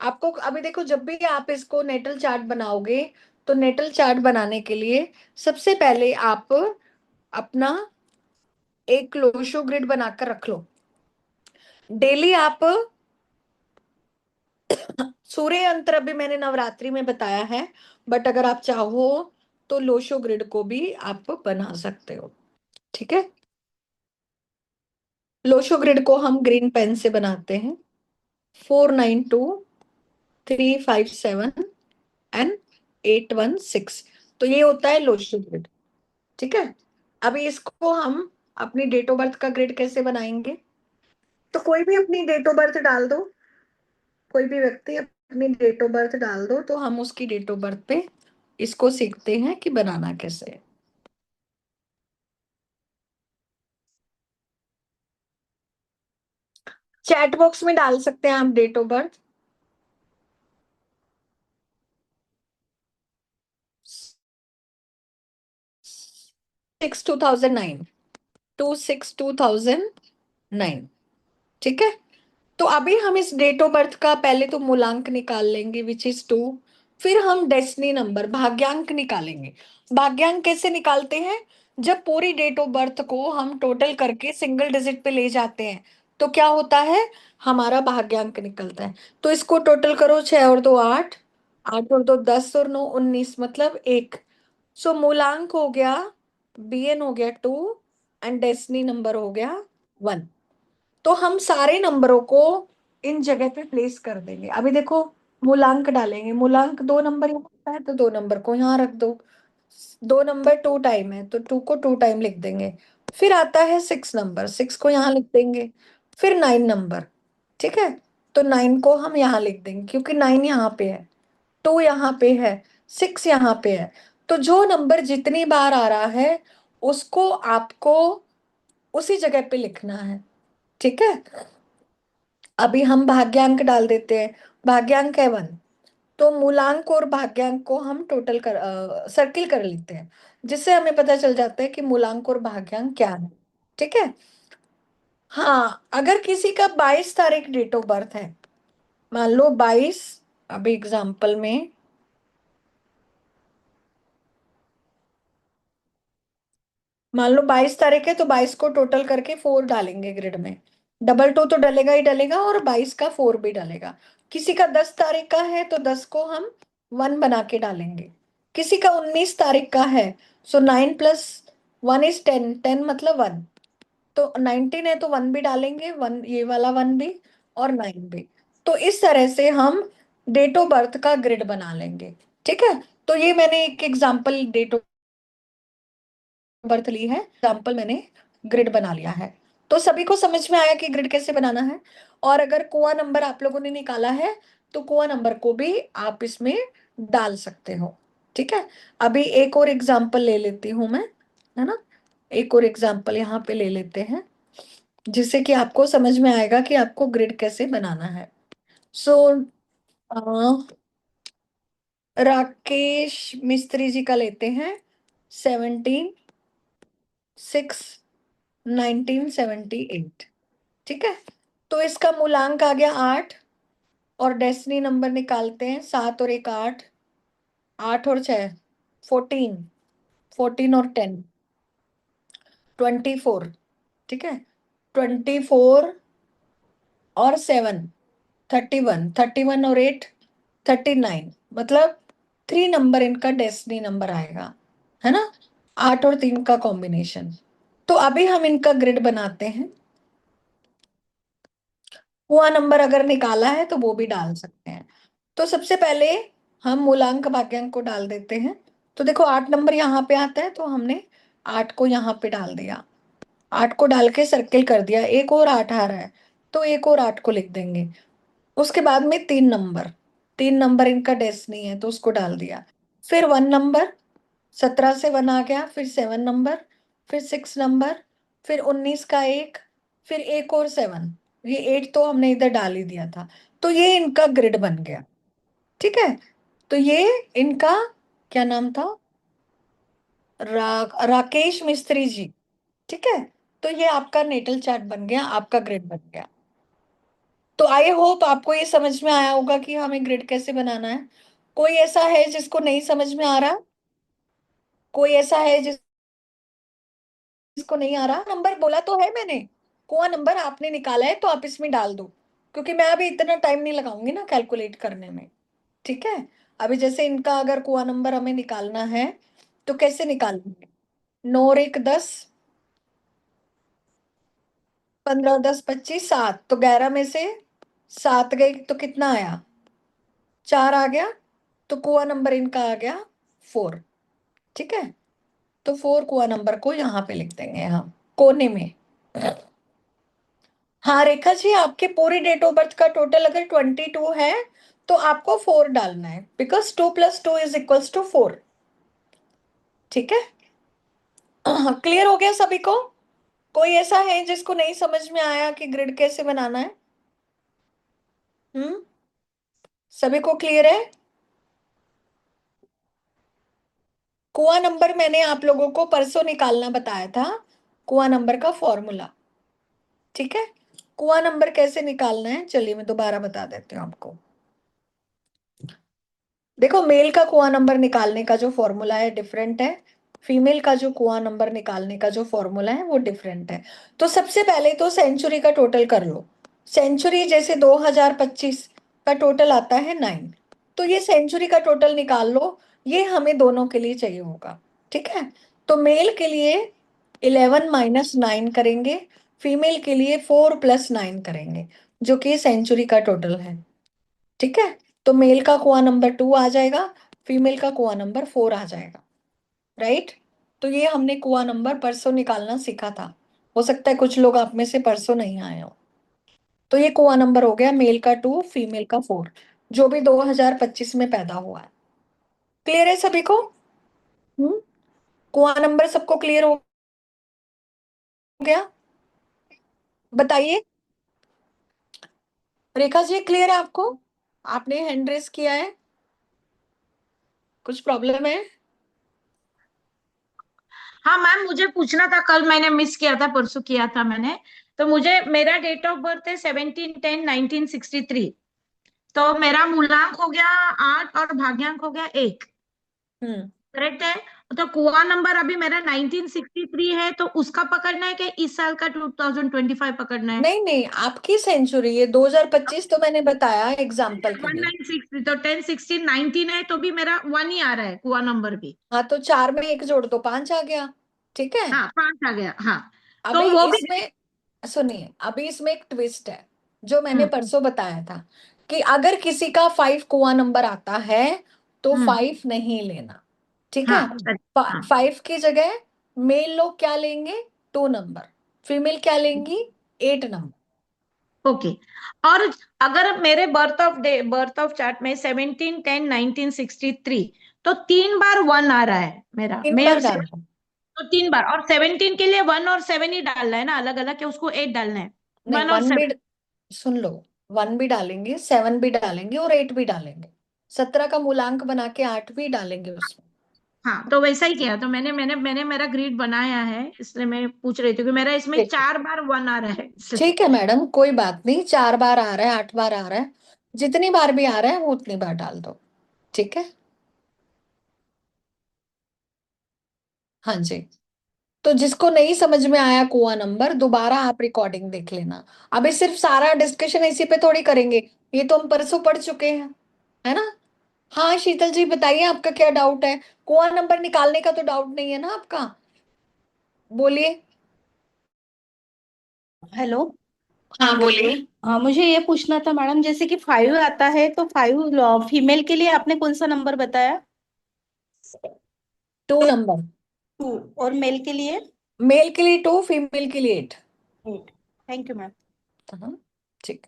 आपको अभी देखो, जब भी आप इसको नेटल चार्ट बनाओगे, तो नेटल चार्ट बनाने के लिए सबसे पहले आप अपना एक लोशो ग्रिड बनाकर रख लो। डेली आप सूर्य यंत्र अभी मैंने नवरात्रि में बताया है, बट अगर आप चाहो तो लोशो ग्रिड को भी आप बना सकते हो। ठीक है। लोशो ग्रिड को हम ग्रीन पेन से बनाते हैं। 492357 एंड 816, तो ये होता है लोशो ग्रिड। ठीक है। अभी इसको हम अपनी डेट ऑफ बर्थ का ग्रिड कैसे बनाएंगे? तो कोई भी अपनी डेट ऑफ बर्थ डाल दो, कोई भी व्यक्ति अपनी डेट ऑफ बर्थ डाल दो, तो हम उसकी डेट ऑफ बर्थ पे इसको सीखते हैं कि बनाना कैसे है। चैट बॉक्स में डाल सकते हैं आप डेट ऑफ बर्थ। 2009, 26/2009, ठीक है। तो अभी हम इस डेट ऑफ बर्थ का पहले तो मूलांक निकाल लेंगे विच इज 2, फिर हम डेस्टिनी नंबर भाग्यांक निकालेंगे। भाग्यांक कैसे निकालते हैं? जब पूरी डेट ऑफ बर्थ को हम टोटल करके सिंगल डिजिट पे ले जाते हैं तो क्या होता है, हमारा भाग्यांक निकलता है। तो इसको टोटल करो, 6 और 2 8, 8 और 2 10 और 9 19, मतलब 1। सो मूलांक हो गया, बीएन हो गया 2 एंड डेस्टिनी नंबर हो गया 1। तो हम सारे नंबरों को इन जगह पे प्लेस कर देंगे। अभी देखो, मूलांक डालेंगे, मूलांक 2 नंबर यहाँ है तो 2 नंबर को यहाँ रख दो। 2 नंबर 2 टाइम है तो 2 को 2 टाइम लिख देंगे। फिर आता है 6 नंबर, 6 को यहाँ लिख देंगे। फिर 9 नंबर, ठीक है, तो 9 को हम यहाँ लिख देंगे क्योंकि 9 यहाँ पे है, 2 यहाँ पे है, 6 यहाँ पे है। तो जो नंबर जितनी बार आ रहा है उसको आपको उसी जगह पे लिखना है, ठीक है। अभी हम भाग्यांक डाल देते हैं, भाग्यांक है 1, तो मूलांक और भाग्यांक को हम टोटल कर सर्किल कर लेते हैं, जिससे हमें पता चल जाता है कि मूलांक और भाग्यांक क्या है, ठीक है। हाँ, अगर किसी का 22 तारीख डेट ऑफ बर्थ है, मान लो 22, अभी एग्जाम्पल में मान लो 22 तारीख है तो 22 को टोटल करके 4 डालेंगे ग्रिड में, डबल 2 तो डलेगा ही डलेगा और 22 का 4 भी डलेगा। किसी का 10 तारीख का है तो 10 को हम 1 बना के डालेंगे। किसी का 19 तारीख का है, सो 9 प्लस 1 इज 10, 10 मतलब 1, तो 19 है तो 1 भी डालेंगे, 1 ये वाला 1 भी और 9 भी। तो इस तरह से हम डेट ऑफ बर्थ का ग्रिड बना लेंगे, ठीक है। तो ये मैंने एक एग्जाम्पल डेट ऑफ बर्थ ली है, एग्जाम्पल मैंने ग्रिड बना लिया है। तो सभी को समझ में आया कि ग्रिड कैसे बनाना है। और अगर कुआ नंबर आप लोगों ने निकाला है तो कुआ नंबर को भी आप इसमें डाल सकते हो, ठीक है। अभी एक और एग्जाम्पल ले लेती हूं मैं, है ना, एक और एग्जाम्पल यहाँ पे ले लेते हैं जिससे कि आपको समझ में आएगा कि आपको ग्रिड कैसे बनाना है। सो राकेश मिस्त्री जी का लेते हैं, 17/6/1978, ठीक है। तो इसका मूलांक आ गया 8, और डेस्टिनी नंबर निकालते हैं, 7 और 1 8, 8 और 6 14, 14 और 10 24, ठीक है, 24 और 7 31, 31 और 8 39, मतलब 3 नंबर इनका डेस्टिनी नंबर आएगा, है ना, 8 और 3 का कॉम्बिनेशन। तो अभी हम इनका ग्रिड बनाते हैं। हुआ नंबर अगर निकाला है तो वो भी डाल सकते हैं। तो सबसे पहले हम मूलांक भाग्यांक को डाल देते हैं। तो देखो 8 नंबर यहाँ पे आता है तो हमने 8 को यहाँ पे डाल दिया, 8 को डाल के सर्किल कर दिया। एक और 8 आ रहा है तो एक और 8 को लिख देंगे। उसके बाद में 3 नंबर, 3 नंबर इनका डेस्टिनी है तो उसको डाल दिया। फिर 1 नंबर, 17 से 1 आ गया, फिर 7 नंबर, फिर 6 नंबर, फिर 19 का 1, फिर एक और 7, ये 8 तो हमने इधर डाल ही दिया था। तो ये इनका ग्रिड बन गया, ठीक है। तो ये इनका क्या नाम था, राकेश मिस्त्री जी, ठीक है। तो ये आपका नेटल चार्ट बन गया, आपका ग्रिड बन गया। तो आई होप आपको ये समझ में आया होगा कि हमें ग्रिड कैसे बनाना है। कोई ऐसा है जिसको नहीं समझ में आ रहा? कोई ऐसा है जिसको नहीं आ रहा? नंबर बोला तो है मैंने, कुआ नंबर आपने निकाला है तो आप इसमें डाल दो, क्योंकि मैं अभी इतना टाइम नहीं लगाऊंगी ना कैलकुलेट करने में, ठीक है। अभी जैसे इनका अगर कुआ नंबर हमें निकालना है तो कैसे निकालेंगे, 9 और 1 10, 15 10 25 7, तो 11 में से 7 गए तो कितना आया, 4 आ गया। तो कुआ नंबर इनका आ गया 4, ठीक है। तो 4 कुआ नंबर को यहाँ पे लिख देंगे हम कोने में। हाँ रेखा जी, आपके पूरी डेट ऑफ बर्थ का टोटल अगर 22 है तो आपको 4 डालना है, बिकॉज 2 + 2 इज इक्वल्स टू 4, ठीक है। क्लियर हो गया सभी को? कोई ऐसा है जिसको नहीं समझ में आया कि ग्रिड कैसे बनाना है? हम्म, सभी को क्लियर है? कुआं नंबर मैंने आप लोगों को परसों निकालना बताया था, कुआं नंबर का फॉर्मूला। ठीक है, कुआं नंबर कैसे निकालना है चलिए मैं दोबारा बता देती हूँ आपको। देखो, मेल का कुआं नंबर निकालने का जो फॉर्मूला है डिफरेंट है, फीमेल का जो कुआं नंबर निकालने का जो फॉर्मूला है वो डिफरेंट है। तो सबसे पहले तो सेंचुरी का टोटल कर लो। सेंचुरी जैसे 2025 का टोटल आता है 9, तो ये सेंचुरी का टोटल निकाल लो, ये हमें दोनों के लिए चाहिए होगा। ठीक है, तो मेल के लिए 11 माइनस 9 करेंगे, फीमेल के लिए 4 प्लस 9 करेंगे, जो कि सेंचुरी का टोटल है। ठीक है, तो मेल का कुआं नंबर 2 आ जाएगा, फीमेल का कुआं नंबर 4 आ जाएगा। राइट, तो ये हमने कुआं नंबर परसों निकालना सीखा था, हो सकता है कुछ लोग आप में से परसों नहीं आए हो। तो ये कुआं नंबर हो गया, मेल का 2 फीमेल का 4, जो भी 2025 में पैदा हुआ है। क्लियर है सभी को? कुआं नंबर सबको क्लियर हो गया? बताइए, रेखा जी क्लियर है आपको? आपने हैंड रेस किया है, कुछ प्रॉब्लम है? हाँ मैम, मुझे पूछना था, कल मैंने मिस किया था, परसों किया था मैंने। तो मुझे, मेरा डेट ऑफ बर्थ है 17/10/1963। तो मेरा मूलांक हो गया 8 और भाग्यांक हो गया 1। हम्म करेक्ट है? तो कुआं नंबर अभी मेरा 1963 है, तो उसका पकड़ना है कि इस साल का 2025 पकड़ना है? नहीं नहीं, आपकी सेंचुरी ये 2025 तो मैंने बताया एग्जाम्पल के वन लिए। नाइन सिक्स तो 10/16/19 है, तो भी मेरा 1 ही आ रहा है कुआं नंबर भी। हाँ, तो 4 में 1 जोड़ दो, 5 आ गया। ठीक है, हाँ 5 आ गया, हाँ। तो अभी वो भी। इसमें सुनिए, अभी इसमें एक ट्विस्ट है जो मैंने हम्म परसों बताया था, कि अगर किसी का 5 कुआं नंबर आता है तो हम्म 5 नहीं लेना। ठीक हाँ है, हाँ 5 की जगह मेल लोग क्या लेंगे, 2 नंबर, फीमेल क्या लेंगी, 8 नंबर। ओके। और अगर मेरे बर्थ ऑफ चार्ट में 17/10/1963, तो 3 बार 1 आ रहा है मेरा 3 बार मेल से। डालना। तो 3 बार, और 17 के लिए 1 और 7 ही डालना है ना, अलग अलग, कि उसको 8 डालना है? नहीं, 1 और 1 भी, 7। सुन लो, 1 भी डालेंगे, 7 भी डालेंगे और 8 भी डालेंगे, 17 का मूलांक बना के 8 भी डालेंगे उसमें। हाँ, तो वैसा ही किया, तो मैंने मेरा ग्रिड बनाया है, इसलिए मैं पूछ रही थी कि मेरा इसमें ठीक है, 4 बार 1 आ रहा है इसलिए। ठीक है मैडम, कोई बात नहीं, 4 बार आ रहा है, 8 बार आ रहा है, जितनी बार भी आ रहा है वो उतनी बार डाल दो। ठीक है, हाँ जी। तो जिसको नहीं समझ में आया कुआं नंबर, दोबारा आप रिकॉर्डिंग देख लेना। अभी सिर्फ सारा डिस्कशन इसी पे थोड़ी करेंगे, ये तो हम परसों पढ़ चुके हैं, है ना? हाँ शीतल जी बताइए, आपका क्या डाउट है? कुआं नंबर निकालने का तो डाउट नहीं है ना आपका? बोलिए। हेलो। हाँ बोलिए। हाँ, मुझे ये पूछना था मैडम, जैसे कि 5 आता है तो 5 फीमेल के लिए आपने कौन सा नंबर बताया? 2 नंबर, 2। और मेल के लिए? मेल के लिए 2, फीमेल के लिए 8। 8। Thank you ma'am. हाँ, ठीक।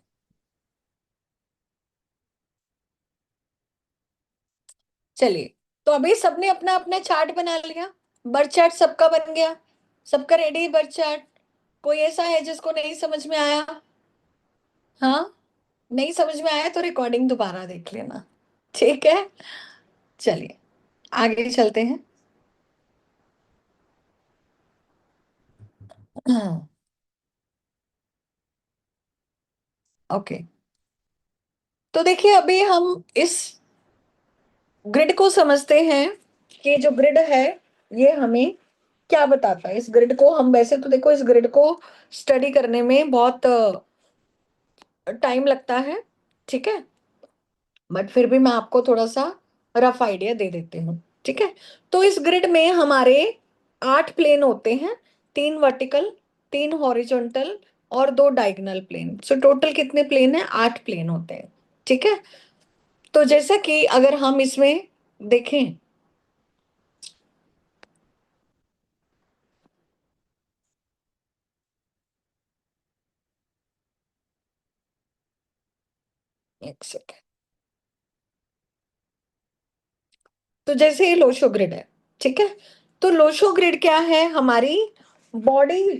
चलिए, तो अभी सबने अपना अपना चार्ट बना लिया, बर्थ चार्ट सबका बन गया, सबका रेडी बर्थ चार्ट? कोई ऐसा है जिसको नहीं समझ में आया? हाँ, नहीं समझ में आया तो रिकॉर्डिंग दोबारा देख लेना। ठीक है, चलिए आगे चलते हैं। ओके, तो देखिए अभी हम इस ग्रिड को समझते हैं कि जो ग्रिड है ये हमें क्या बताता है। इस ग्रिड को हम, वैसे तो देखो, इस ग्रिड को स्टडी करने में बहुत टाइम लगता है, ठीक है, बट फिर भी मैं आपको थोड़ा सा रफ आइडिया दे देती हूँ। ठीक है, तो इस ग्रिड में हमारे 8 प्लेन होते हैं, 3 वर्टिकल, 3 हॉरिजॉन्टल और 2 डायगोनल प्लेन। सो टोटल कितने प्लेन है? 8 प्लेन होते हैं। ठीक है, तो जैसा कि अगर हम इसमें देखें, एक सेकेंड, तो जैसे ये लोशो ग्रिड है, ठीक है, तो लोशो ग्रिड क्या है? हमारी बॉडी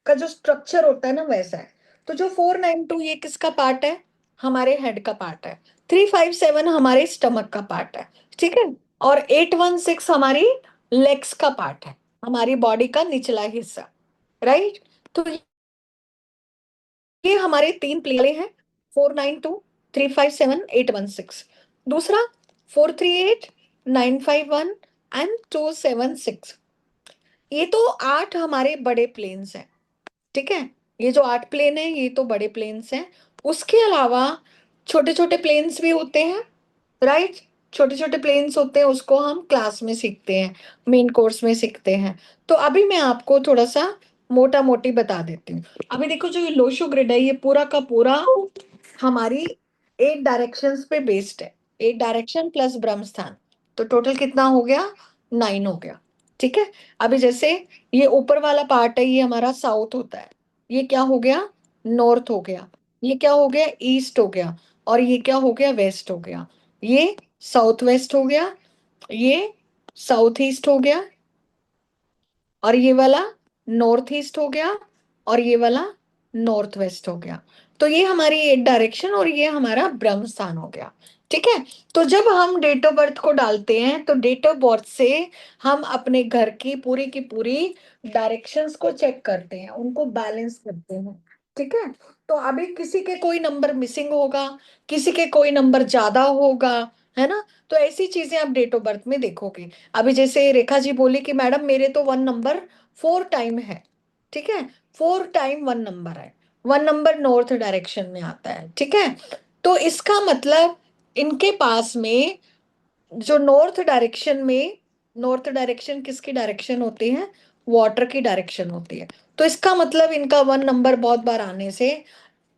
का जो स्ट्रक्चर होता है ना वैसा है। तो जो 492 ये किसका पार्ट है? हमारे हेड का पार्ट है। 357 हमारे स्टमक का पार्ट है, ठीक है, और 816 हमारी लेग्स का पार्ट है, हमारी बॉडी का निचला हिस्सा, राइट। तो ये हमारे 3 प्लेन हैं, 492, 357, 816। दूसरा 438, 951 एंड 276। ये तो 8 हमारे बड़े प्लेन्स हैं, ठीक है। ये जो 8 प्लेन है ये तो बड़े प्लेन्स हैं। उसके अलावा छोटे छोटे प्लेन्स भी होते हैं, राइट। छोटे छोटे प्लेन्स होते हैं, उसको हम क्लास में सीखते हैं, मेन कोर्स में सीखते हैं। तो अभी मैं आपको थोड़ा सा मोटा मोटी बता देती हूँ। अभी देखो जो ये लोशो ग्रिड है ये पूरा का पूरा हमारी 8 डायरेक्शंस पे बेस्ड है, 8 डायरेक्शन प्लस ब्रह्मस्थान, तो टोटल कितना हो गया, 9 हो गया, ठीक है। अभी जैसे ये ऊपर वाला पार्ट है ये हमारा साउथ होता है, ये क्या हो गया, नॉर्थ हो गया, ये क्या हो गया, ईस्ट हो गया, और ये क्या हो गया, वेस्ट हो गया, ये साउथ वेस्ट हो गया, ये साउथ ईस्ट हो गया, और ये वाला नॉर्थ ईस्ट हो गया, और ये वाला नॉर्थ वेस्ट हो गया। तो ये हमारी 8 डायरेक्शन और ये हमारा ब्रह्म स्थान हो गया, ठीक है। तो जब हम डेट ऑफ बर्थ को डालते हैं तो डेट ऑफ बर्थ से हम अपने घर की पूरी डायरेक्शंस को चेक करते हैं, उनको बैलेंस करते हैं, ठीक है। तो अभी किसी के कोई नंबर मिसिंग होगा, किसी के कोई नंबर ज्यादा होगा, है ना। तो ऐसी चीजें आप डेट ऑफ बर्थ में देखोगे। अभी जैसे रेखा जी बोली कि मैडम मेरे तो 1 नंबर 4 टाइम है, ठीक है, 4 टाइम 1 नंबर है, 1 नंबर नॉर्थ डायरेक्शन में आता है, ठीक है। तो इसका मतलब इनके पास में जो नॉर्थ डायरेक्शन में, नॉर्थ डायरेक्शन किसकी डायरेक्शन होती है, वाटर की डायरेक्शन होती है। तो इसका मतलब इनका 1 नंबर बहुत बार आने से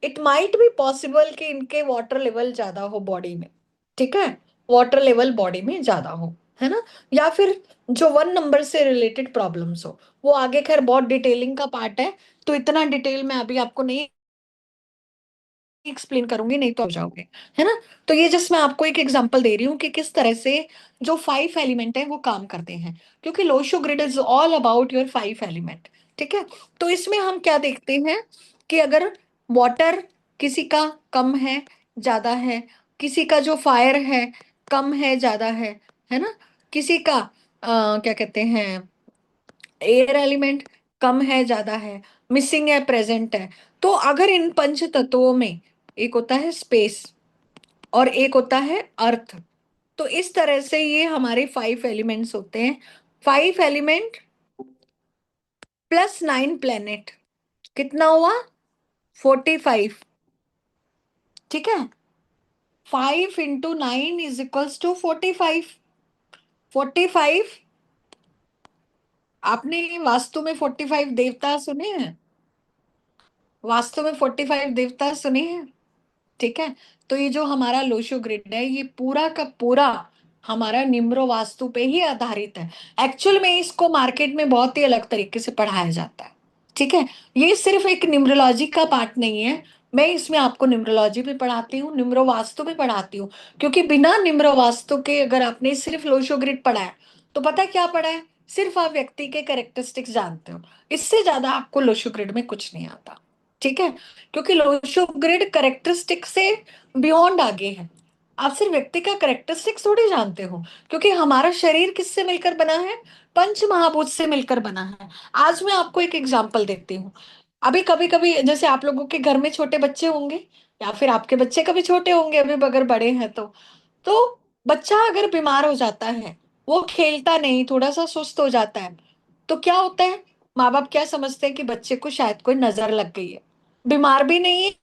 इट माइट बी पॉसिबल कि इनके वाटर लेवल ज्यादा हो बॉडी में, ठीक है, वाटर लेवल बॉडी में ज्यादा हो, है ना। या फिर जो 1 नंबर से रिलेटेड प्रॉब्लम्स हो, वो आगे खैर बहुत डिटेलिंग का पार्ट है, तो इतना डिटेल में अभी आपको नहीं एक्सप्लेन करूंगी, नहीं तो हो जाओगे, है ना। तो ये जस्ट मैं आपको एक एग्जांपल दे रही हूँ कि किस तरह से जो 5 एलिमेंट है वो काम करते हैं, क्योंकि Lo Shu grid is all about your 5 element, ठीक है। तो इसमें हम क्या देखते हैं कि अगर वाटर किसी का कम है ज्यादा है, किसी का जो फायर है कम है ज्यादा है ना, किसी का क्या कहते हैं एयर एलिमेंट कम है ज्यादा है, मिसिंग है प्रेजेंट है। तो अगर इन पंच तत्वों में एक होता है स्पेस और एक होता है अर्थ, तो इस तरह से ये हमारे 5 एलिमेंट्स होते हैं। 5 एलिमेंट प्लस 9 प्लेनेट, कितना हुआ, 45, ठीक है। 5 इंटू 9 इज इक्वल्स टू 45। 45, आपने वास्तु में 45 देवता सुने हैं, वास्तु में 45 देवता सुने हैं, ठीक है। तो ये जो हमारा लोशो ग्रिड है ये पूरा का पूरा हमारा निम्रो वास्तु पे ही आधारित है। एक्चुअल में इसको मार्केट में बहुत ही अलग तरीके से पढ़ाया जाता है, ठीक है। ये सिर्फ एक न्यूमरोलॉजी का पार्ट नहीं है, मैं इसमें आपको न्यूमरोलॉजी भी पढ़ाती हूँ, निम्रो वास्तु भी पढ़ाती हूँ। क्योंकि बिना निम्रो वास्तु के अगर आपने सिर्फ लोशो ग्रिड पढ़ा है तो पता क्या पढ़ा है, सिर्फ आप व्यक्ति के कैरेक्टरिस्टिक्स जानते हो, इससे ज्यादा आपको लोशो ग्रिड में कुछ नहीं आता, ठीक है। क्योंकि लोशो ग्रिड करेक्टरिस्टिक से बियॉन्ड आगे है, आप सिर्फ व्यक्ति का करेक्टरिस्टिक्स थोड़ी जानते हो, क्योंकि हमारा शरीर किससे मिलकर बना है, पंच महाभूत से मिलकर बना है। आज मैं आपको एक एग्जांपल देती हूँ। अभी कभी कभी जैसे आप लोगों के घर में छोटे बच्चे होंगे, या फिर आपके बच्चे कभी छोटे होंगे अभी अगर बड़े हैं तो बच्चा अगर बीमार हो जाता है, वो खेलता नहीं, थोड़ा सा सुस्त हो जाता है, तो क्या होता है, माँ बाप क्या समझते हैं कि बच्चे को शायद कोई नजर लग गई है, बीमार भी नहीं है,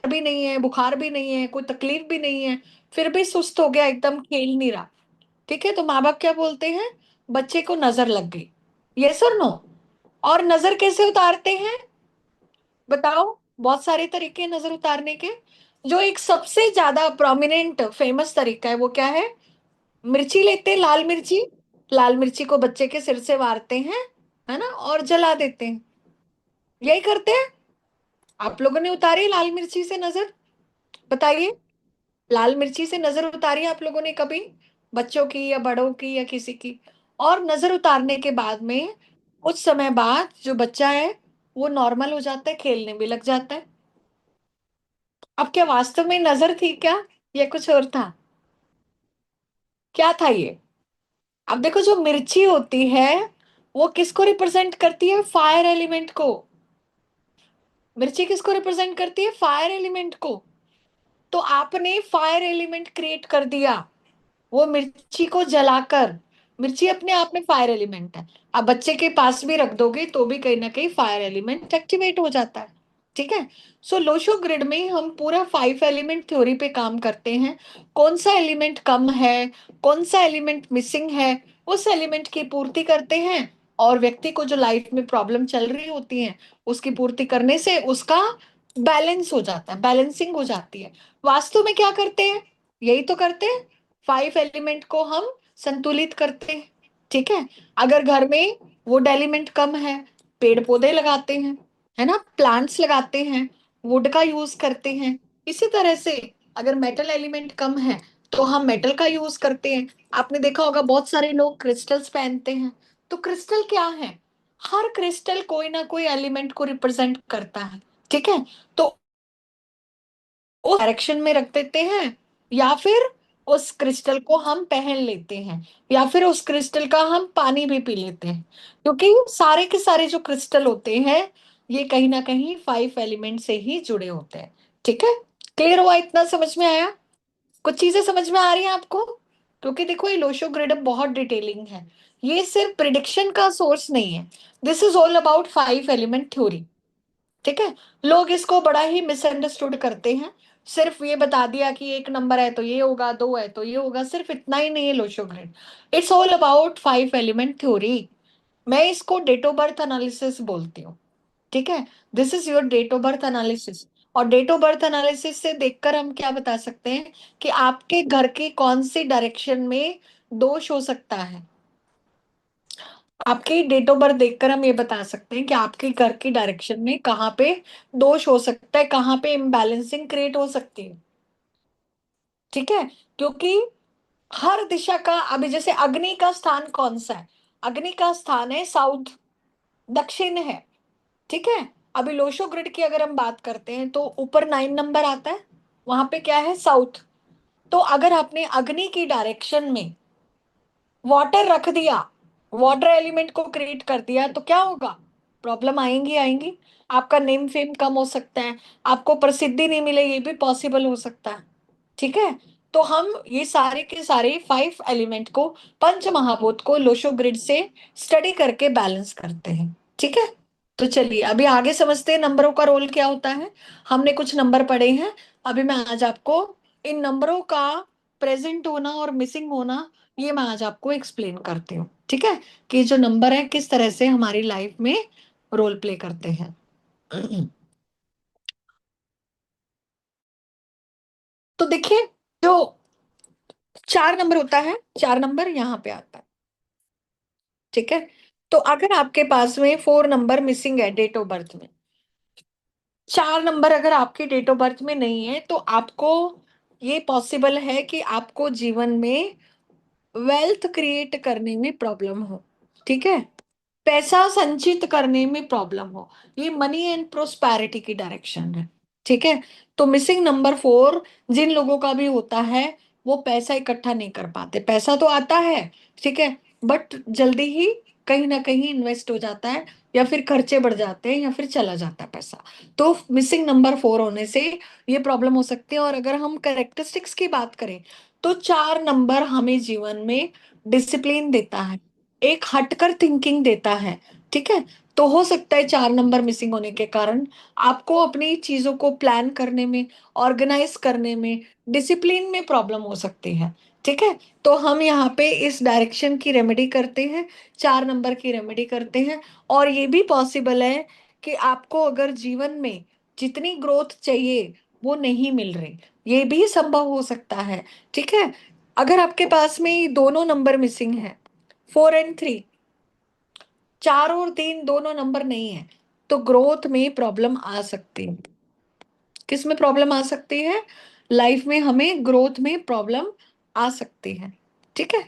भी नहीं है, बुखार भी नहीं है, कोई तकलीफ भी नहीं है, फिर भी सुस्त हो गया, एकदम खेल नहीं रहा, ठीक है। तो माँ बाप क्या बोलते हैं, बच्चे को नजर लग गई, यस और नो। और नजर कैसे उतारते हैं बताओ, बहुत सारे तरीके हैं नजर उतारने के। जो एक सबसे ज्यादा प्रोमिनेंट फेमस तरीका है वो क्या है, मिर्ची लेते हैं, लाल मिर्ची, लाल मिर्ची को बच्चे के सिर से वारते हैं, है ना, और जला देते हैं, यही करते हैं। आप लोगों ने उतारी लाल मिर्ची से नजर, बताइए, लाल मिर्ची से नजर उतारी आप लोगों ने कभी, बच्चों की या बड़ों की या किसी की। और नजर उतारने के बाद में कुछ समय बाद जो बच्चा है वो नॉर्मल हो जाता है, खेलने भी लग जाता है। अब क्या वास्तव में नजर थी क्या, या कुछ और था, क्या था ये, अब देखो जो मिर्ची होती है वो किसको रिप्रेजेंट करती है? फायर एलिमेंट को। मिर्ची किसको रिप्रेजेंट करती है? फायर एलिमेंट को। तो आपने फायर एलिमेंट क्रिएट कर दिया वो मिर्ची को जलाकर। मिर्ची अपने आप में फायर एलिमेंट है। आप बच्चे के पास भी रख दोगे तो भी कहीं ना कहीं फायर एलिमेंट एक्टिवेट हो जाता है। ठीक है। सो लोशो ग्रिड में हम पूरा 5 एलिमेंट थ्योरी पे काम करते हैं। कौन सा एलिमेंट कम है, कौन सा एलिमेंट मिसिंग है, उस एलिमेंट की पूर्ति करते हैं। और व्यक्ति को जो लाइफ में प्रॉब्लम चल रही होती है उसकी पूर्ति करने से उसका बैलेंस हो जाता है, बैलेंसिंग हो जाती है। वास्तु में क्या करते हैं? यही तो करते हैं। 5 एलिमेंट को हम संतुलित करते हैं। ठीक है। अगर घर में वुड एलिमेंट कम है, पेड़ पौधे लगाते हैं, है ना, प्लांट्स लगाते हैं, वुड का यूज करते हैं। इसी तरह से अगर मेटल एलिमेंट कम है तो हम मेटल का यूज करते हैं। आपने देखा होगा बहुत सारे लोग क्रिस्टल्स पहनते हैं। तो क्रिस्टल क्या है? हर क्रिस्टल कोई ना कोई एलिमेंट को रिप्रेजेंट करता है। ठीक है। तो उस डायरेक्शन में रख देते हैं, या फिर उस क्रिस्टल को हम पहन लेते हैं, या फिर उस क्रिस्टल का हम पानी भी पी लेते हैं। क्योंकि सारे के सारे जो क्रिस्टल होते हैं ये कहीं ना कहीं 5 एलिमेंट से ही जुड़े होते हैं। ठीक है। क्लियर हुआ? इतना समझ में आया? कुछ चीजें समझ में आ रही हैं आपको? क्योंकि देखो ये लोशो ग्रिड बहुत डिटेलिंग है। ये सिर्फ प्रिडिक्शन का सोर्स नहीं है। This is all about 5 element theory. ठीक है। लोग इसको बड़ा ही मिसअंडरस्टूड करते हैं। सिर्फ ये बता दिया कि एक नंबर है तो ये होगा, दो है तो ये होगा, सिर्फ इतना ही नहीं है Lo Shu grid. It's all about 5 element theory. मैं इसको डेट ऑफ बर्थ एनालिसिस बोलती हूँ। ठीक है। This is your date of birth analysis. और डेट ऑफ बर्थ एनालिसिस से देखकर हम क्या बता सकते हैं कि आपके घर की कौन सी डायरेक्शन में दोष हो सकता है। आपकी डेट ऑफ बर्थ देखकर हम ये बता सकते हैं कि आपके घर की डायरेक्शन में कहाँ पे दोष हो सकता है, कहाँ पे इम्बैलेंसिंग क्रिएट हो सकती है। ठीक है। क्योंकि हर दिशा का, अभी जैसे अग्नि का स्थान कौन सा है? अग्नि का स्थान है साउथ, दक्षिण है। ठीक है। अभी लोशो ग्रिड की अगर हम बात करते हैं तो ऊपर 9 नंबर आता है, वहां पे क्या है? साउथ। तो अगर आपने अग्नि की डायरेक्शन में वाटर रख दिया, वाटर एलिमेंट को क्रिएट कर दिया, तो क्या होगा? प्रॉब्लम आएंगी आएंगी। आपका नेम फेम कम हो सकता है, आपको प्रसिद्धि नहीं मिले, ये भी पॉसिबल हो सकता है। ठीक है। तो हम ये सारे के सारे 5 एलिमेंट को, पंच महाभूत को लोशो ग्रिड से स्टडी करके बैलेंस करते हैं। ठीक है। तो चलिए अभी आगे समझते हैं नंबरों का रोल क्या होता है। हमने कुछ नंबर पढ़े हैं। अभी मैं आज आपको इन नंबरों का प्रेजेंट होना और मिसिंग होना ये मैं आज आपको एक्सप्लेन करती हूँ। ठीक है। कि जो नंबर है किस तरह से हमारी लाइफ में रोल प्ले करते हैं। तो देखिए जो 4 नंबर होता है, 4 नंबर यहाँ पे आता है। ठीक है। तो अगर आपके पास में 4 नंबर मिसिंग है डेट ऑफ बर्थ में, 4 नंबर अगर आपकी डेट ऑफ बर्थ में नहीं है, तो आपको ये पॉसिबल है कि आपको जीवन में वेल्थ क्रिएट करने में प्रॉब्लम हो। ठीक है। पैसा संचित करने में प्रॉब्लम हो। ये मनी एंड प्रोस्पैरिटी की डायरेक्शन है। ठीक है। तो मिसिंग नंबर 4 जिन लोगों का भी होता है वो पैसा इकट्ठा नहीं कर पाते। पैसा तो आता है, ठीक है, बट जल्दी ही कहीं ना कहीं इन्वेस्ट हो जाता है, या फिर खर्चे बढ़ जाते हैं, या फिर चला जाता है पैसा। तो मिसिंग नंबर 4 होने से ये प्रॉब्लम हो सकती है। और अगर हम करेक्टरिस्टिक्स की बात करें तो 4 नंबर हमें जीवन में डिसिप्लिन देता है, एक हटकर थिंकिंग देता है। ठीक है। तो हो सकता है 4 नंबर मिसिंग होने के कारण आपको अपनी चीजों को प्लान करने में, ऑर्गेनाइज करने में, डिसिप्लिन में प्रॉब्लम हो सकती है। ठीक है। तो हम यहाँ पे इस डायरेक्शन की रेमेडी करते हैं, 4 नंबर की रेमेडी करते हैं। और ये भी पॉसिबल है कि आपको अगर जीवन में जितनी ग्रोथ चाहिए वो नहीं मिल रही, ये भी संभव हो सकता है। ठीक है। अगर आपके पास में ये दोनों नंबर मिसिंग है, 4 और 3, 4 और 3 दोनों नंबर नहीं है, तो ग्रोथ में प्रॉब्लम आ सकती है। किस में प्रॉब्लम आ सकती है? लाइफ में हमें ग्रोथ में प्रॉब्लम आ सकती है। ठीक है।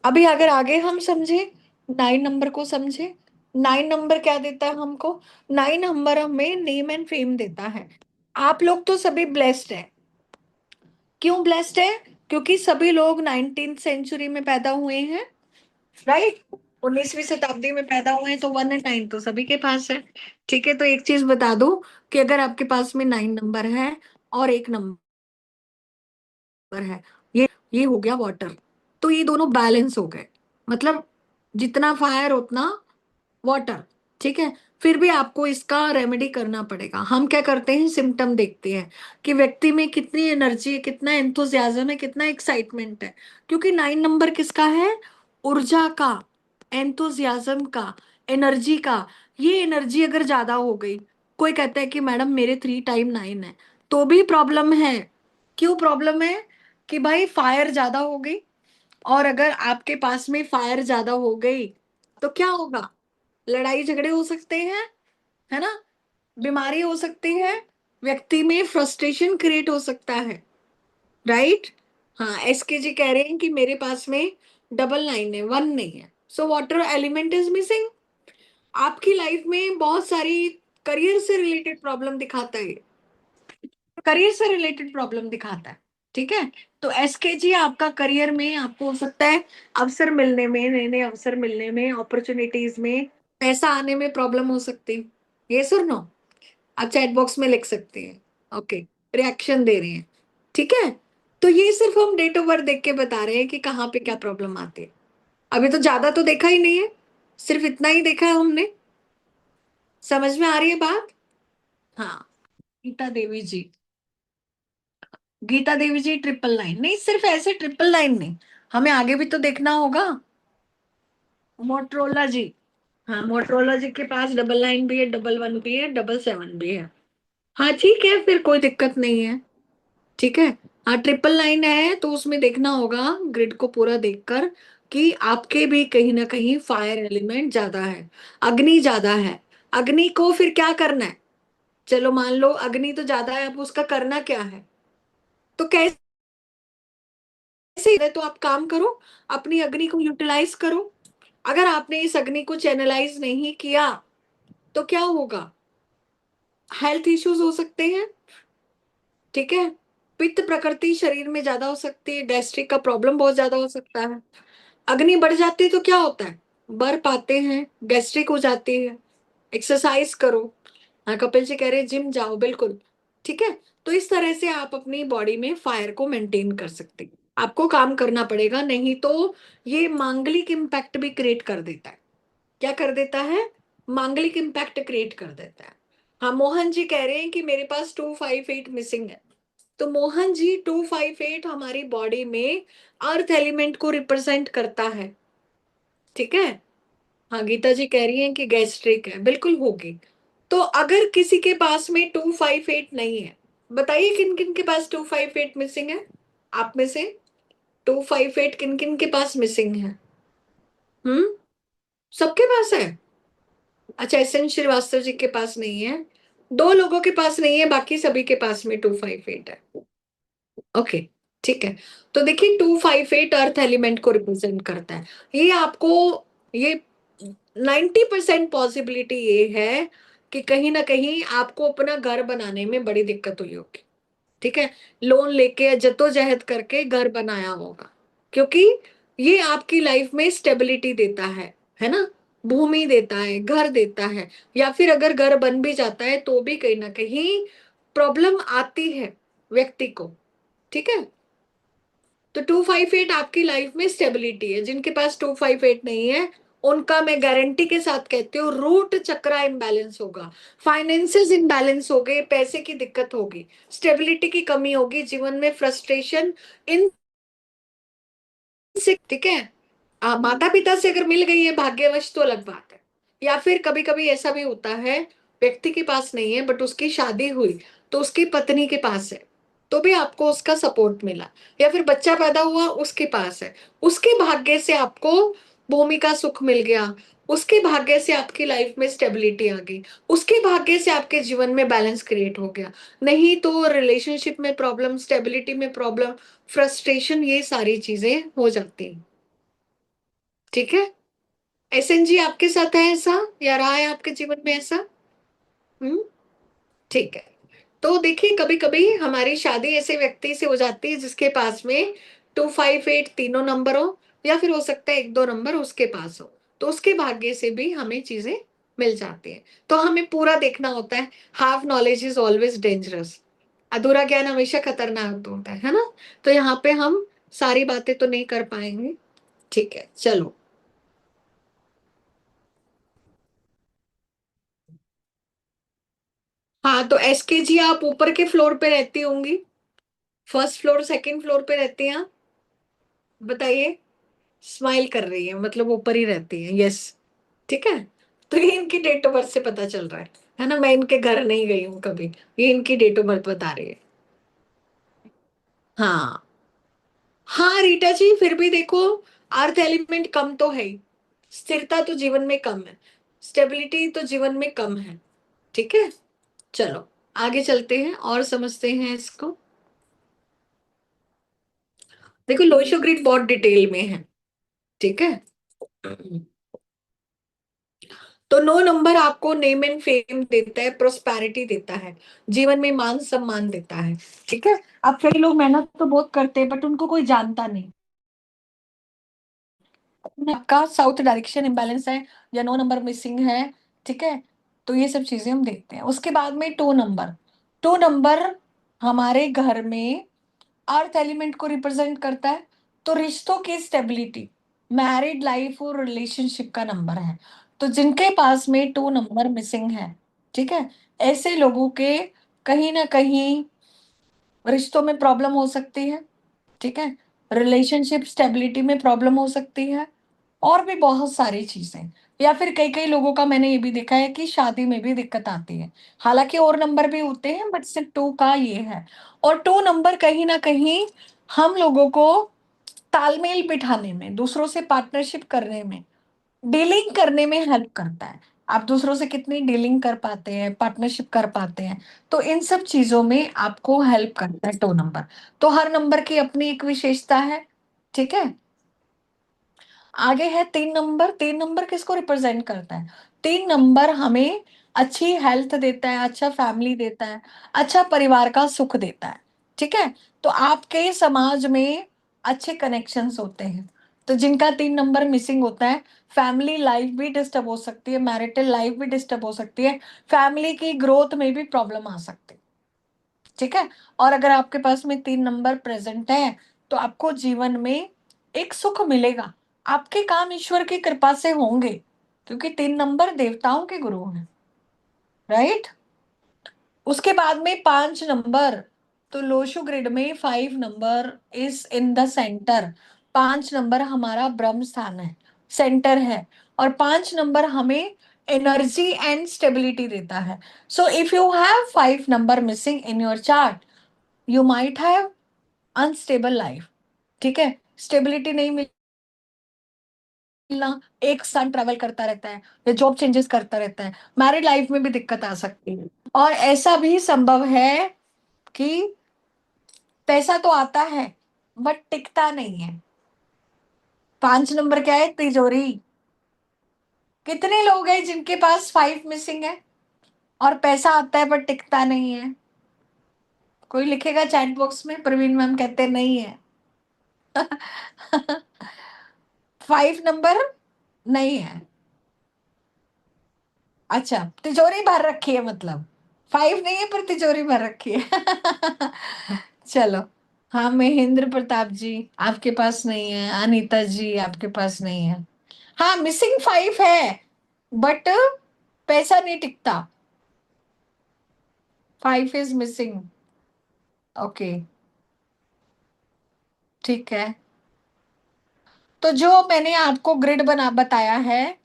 अभी अगर आगे हम समझे, 9 नंबर को समझे। 9 नंबर क्या देता है हमको? 9 नंबर हमें नेम एंड फेम देता है। आप लोग तो सभी ब्लेस्ड है। क्यों ब्लेस्ड है? क्योंकि सभी लोग 19th सेंचुरी में पैदा हुए हैं। राइट। 19वीं शताब्दी में पैदा हुए हैं तो 1 और 9 तो सभी के पास है। ठीक है, तो एक चीज बता दो कि अगर आपके पास में 9 नंबर है और 1 नंबर है, ये हो गया वाटर, तो ये दोनों बैलेंस हो गए, मतलब जितना फायर उतना वाटर। ठीक है, फिर भी आपको इसका रेमेडी करना पड़ेगा। हम क्या करते हैं, सिम्टम देखते हैं कि व्यक्ति में कितनी एनर्जी है, कितना एंथुजियाज्म है, कितना एक्साइटमेंट है। क्योंकि 9 नंबर किसका है, ऊर्जा का, एंथुजियाज्म का, एनर्जी का। ये एनर्जी अगर ज्यादा हो गई, कोई कहता है कि मैडम मेरे 3 टाइम 9 है, तो भी प्रॉब्लम है। क्यों प्रॉब्लम है, कि भाई फायर ज्यादा हो गई, और अगर आपके पास में फायर ज्यादा हो गई तो क्या होगा, लड़ाई झगड़े हो सकते हैं, है ना, बीमारी हो सकती है, व्यक्ति में फ्रस्ट्रेशन क्रिएट हो सकता है। राइट। हाँ, एसके जी कह रहे हैं कि मेरे पास में डबल 9 है, 1 नहीं है, so water element is missing. आपकी लाइफ में बहुत सारी करियर से रिलेटेड प्रॉब्लम दिखाता है, करियर से रिलेटेड प्रॉब्लम दिखाता है। ठीक है, तो एसके जी आपका करियर में आपको हो सकता है अवसर मिलने में, नए नए अवसर मिलने में, अपॉर्चुनिटीज में, पैसा आने में प्रॉब्लम हो सकती है। ये सुन नो, आप चैट बॉक्स में लिख सकते हैं। ओके, रिएक्शन दे रहे हैं। ठीक है, तो ये सिर्फ हम डेट ऑफ बर्थ देख के बता रहे हैं कि कहाँ पे क्या प्रॉब्लम आती है। अभी तो ज्यादा तो देखा ही नहीं है, सिर्फ इतना ही देखा है हमने। समझ में आ रही है बात। हाँ, गीता देवी जी, गीता देवी जी 999 नहीं, सिर्फ ऐसे 999 नहीं, हमें आगे भी तो देखना होगा। मोटरोला जी, हाँ मोटरोला जी के पास 99 भी है, 11 भी है, 77 भी है। हाँ ठीक है, फिर कोई दिक्कत नहीं है। ठीक है, हाँ 999 है तो उसमें देखना होगा ग्रिड को पूरा देखकर कि आपके भी कहीं ना कहीं फायर एलिमेंट ज्यादा है, अग्नि ज्यादा है। अग्नि को फिर क्या करना है, चलो मान लो अग्नि तो ज्यादा है, अब उसका करना क्या है, तो कैसे है, तो आप काम करो, अपनी अग्नि को यूटिलाइज करो। अगर आपने इस अग्नि को चैनलाइज नहीं किया तो क्या होगा, हेल्थ इश्यूज हो सकते हैं। ठीक है, पित्त प्रकृति शरीर में ज्यादा हो सकती है, गैस्ट्रिक का प्रॉब्लम बहुत ज्यादा हो सकता है। अग्नि बढ़ जाती है तो क्या होता है, बढ़ पाते हैं, गैस्ट्रिक हो जाती है। एक्सरसाइज करो। हाँ, कपिल जी कह रहे हैं जिम जाओ, बिल्कुल। ठीक है, तो इस तरह से आप अपनी बॉडी में फायर को मेंटेन कर सकते हैं। आपको काम करना पड़ेगा, नहीं तो ये मांगलिक इम्पैक्ट भी क्रिएट कर देता है। क्या कर देता है, मांगलिक इम्पैक्ट क्रिएट कर देता है। हाँ, मोहन जी कह रहे हैं कि मेरे पास 258 मिसिंग है। तो मोहन जी 258 हमारी बॉडी में अर्थ एलिमेंट को रिप्रेजेंट करता है। ठीक है, हाँ गीता जी कह रही हैं कि गैस्ट्रिक है, बिल्कुल होगी। तो अगर किसी के पास में 258 नहीं है, बताइए किन किन के पास 258 मिसिंग है, आप में से 258 किन किन के पास मिसिंग है। सबके पास है। अच्छा, एस एन श्रीवास्तव जी के पास नहीं है, 2 लोगों के पास नहीं है, बाकी सभी के पास में 258 है। ओके, ठीक है, तो देखिए 258 अर्थ एलिमेंट को रिप्रेजेंट करता है। ये आपको, ये 90% पॉसिबिलिटी ये है कि कहीं ना कहीं आपको अपना घर बनाने में बड़ी दिक्कत हुई होगी। ठीक है, लोन लेके जद्दोजहद करके घर बनाया होगा, क्योंकि ये आपकी लाइफ में स्टेबिलिटी देता है ना, भूमि देता है, घर देता है। या फिर अगर घर बन भी जाता है तो भी कहीं ना कहीं प्रॉब्लम आती है व्यक्ति को। ठीक है, तो 258 आपकी लाइफ में स्टेबिलिटी है। जिनके पास 258 नहीं है, उनका मैं गारंटी के साथ कहती हूँ रूट चक्रा इम्बैलेंस होगा, फाइनेंसेस इम्बैलेंस हो गए, पैसे की दिक्कत होगी, स्टेबिलिटी की कमी होगी, जीवन में फ्रस्ट्रेशन इन। ठीक है, माता पिता से अगर मिल गई है भाग्यवश तो अलग बात है। या फिर कभी कभी ऐसा भी होता है, व्यक्ति के पास नहीं है बट उसकी शादी हुई तो उसकी पत्नी के पास है, तो भी आपको उसका सपोर्ट मिला। या फिर बच्चा पैदा हुआ उसके पास है, उसके भाग्य से आपको भूमि का सुख मिल गया, उसके भाग्य से आपकी लाइफ में स्टेबिलिटी आ गई, उसके भाग्य से आपके जीवन में बैलेंस क्रिएट हो गया। नहीं तो रिलेशनशिप में प्रॉब्लम, स्टेबिलिटी में प्रॉब्लम, फ्रस्ट्रेशन, ये सारी चीजें हो जाती हैं। ठीक है, एसएन जी आपके साथ है ऐसा, या रहा है आपके जीवन में ऐसा। हम्म, ठीक है, तो देखिए कभी कभी हमारी शादी ऐसे व्यक्ति से हो जाती है जिसके पास में 258 तीनों नंबर हो, या फिर हो सकता है एक दो नंबर उसके पास हो, तो उसके भाग्य से भी हमें चीजें मिल जाती है। तो हमें पूरा देखना होता है। Half knowledge is always dangerous, अधूरा ज्ञान हमेशा खतरनाक होता है ना। तो यहाँ पे हम सारी बातें तो नहीं कर पाएंगे। ठीक है, चलो। हाँ, तो एसके जी आप ऊपर के फ्लोर पे रहती होंगी, फर्स्ट फ्लोर सेकंड फ्लोर पे रहती हैं आप? बताइए। स्माइल कर रही है, मतलब ऊपर ही रहती है। यस, ठीक है। तो ये इनकी डेट ऑफ बर्थ से पता चल रहा है ना। मैं इनके घर नहीं गई हूँ कभी, ये इनकी डेट ऑफ बर्थ बता रही है। हाँ हाँ रीटा जी, फिर भी देखो, अर्थ एलिमेंट कम तो है ही, स्थिरता तो जीवन में कम है, स्टेबिलिटी तो जीवन में कम है। ठीक है, चलो आगे चलते हैं और समझते हैं इसको। देखो लोशो ग्रिड बहुत डिटेल में है, ठीक है। तो 9 नंबर आपको नेम एंड फेम देता है, प्रोस्पैरिटी देता है, जीवन में मान सम्मान देता है। ठीक है। अब कई लोग मेहनत तो बहुत करते हैं बट उनको कोई जानता नहीं। आपका साउथ डायरेक्शन इम्बैलेंस है या 9 नंबर मिसिंग है, ठीक है। तो ये सब चीजें हम देखते हैं। उसके बाद में 2 नंबर, 2 नंबर हमारे घर में अर्थ एलिमेंट को रिप्रेजेंट करता है। तो रिश्तों की स्टेबिलिटी, मैरिड लाइफ और रिलेशनशिप का नंबर है। तो जिनके पास में 2 नंबर मिसिंग है, ठीक है, ऐसे लोगों के कहीं ना कहीं रिश्तों में प्रॉब्लम हो सकती है, ठीक है, रिलेशनशिप स्टेबिलिटी में प्रॉब्लम हो सकती है, और भी बहुत सारी चीजें। या फिर कई कई लोगों का मैंने ये भी देखा है कि शादी में भी दिक्कत आती है। हालांकि और नंबर भी होते हैं बट सिर्फ 2 का ये है। और 2 नंबर कहीं ना कहीं हम लोगों को तालमेल बिठाने में, दूसरों से पार्टनरशिप करने में, डीलिंग करने में हेल्प करता है। आप दूसरों से कितनी डीलिंग कर पाते हैं, पार्टनरशिप कर पाते हैं, तो इन सब चीजों में आपको हेल्प करता है 2 नंबर। तो हर नंबर की अपनी एक विशेषता है, ठीक है। आगे है 3 नंबर। 3 नंबर किसको रिप्रेजेंट करता है? 3 नंबर हमें अच्छी हेल्थ देता है, अच्छा फैमिली देता है, अच्छा परिवार का सुख देता है, ठीक है। तो आपके समाज में अच्छे कनेक्शंस होते हैं। तो जिनका 3 नंबर मिसिंग होता है, फैमिली लाइफ भी डिस्टर्ब हो सकती है, मैरिटल लाइफ भी डिस्टर्ब हो सकती है, फैमिली की ग्रोथ में भी प्रॉब्लम आ सकती है, ठीक है। और अगर आपके पास में 3 नंबर प्रेजेंट है तो आपको जीवन में एक सुख मिलेगा। आपके काम ईश्वर की कृपा से होंगे, क्योंकि 3 नंबर देवताओं के गुरु हैं, राइट। उसके बाद में 5 नंबर। तो लोशो ग्रिड में 5 number is in the centre. 5 number हमारा ब्रह्म स्थान है, सेंटर है। और 5 नंबर हमें एनर्जी एंड स्टेबिलिटी देता है। So if you have 5 number missing in your chart, you might have unstable life, ठीक है। स्टेबिलिटी नहीं मिलना, एक साथ ट्रैवल करता रहता है या जॉब चेंजेस करता रहता है, मैरिड लाइफ में भी दिक्कत आ सकती है। और ऐसा भी संभव है कि पैसा तो आता है बट टिकता नहीं है। 5 नंबर क्या है? तिजोरी। कितने लोग हैं जिनके पास 5 मिसिंग है और पैसा आता है बट टिकता नहीं है? कोई लिखेगा चैट बॉक्स में। प्रवीण मैम कहते नहीं है। 5 नंबर नहीं है। अच्छा, तिजोरी भर रखी है मतलब, 5 नहीं है पर तिजोरी भर रखी है। चलो। हाँ, महेंद्र प्रताप जी आपके पास नहीं है, अनीता जी आपके पास नहीं है। हाँ, मिसिंग 5 है बट पैसा नहीं टिकता। 5 इज मिसिंग। ओके, ठीक है। तो जो मैंने आपको ग्रिड बना बताया है,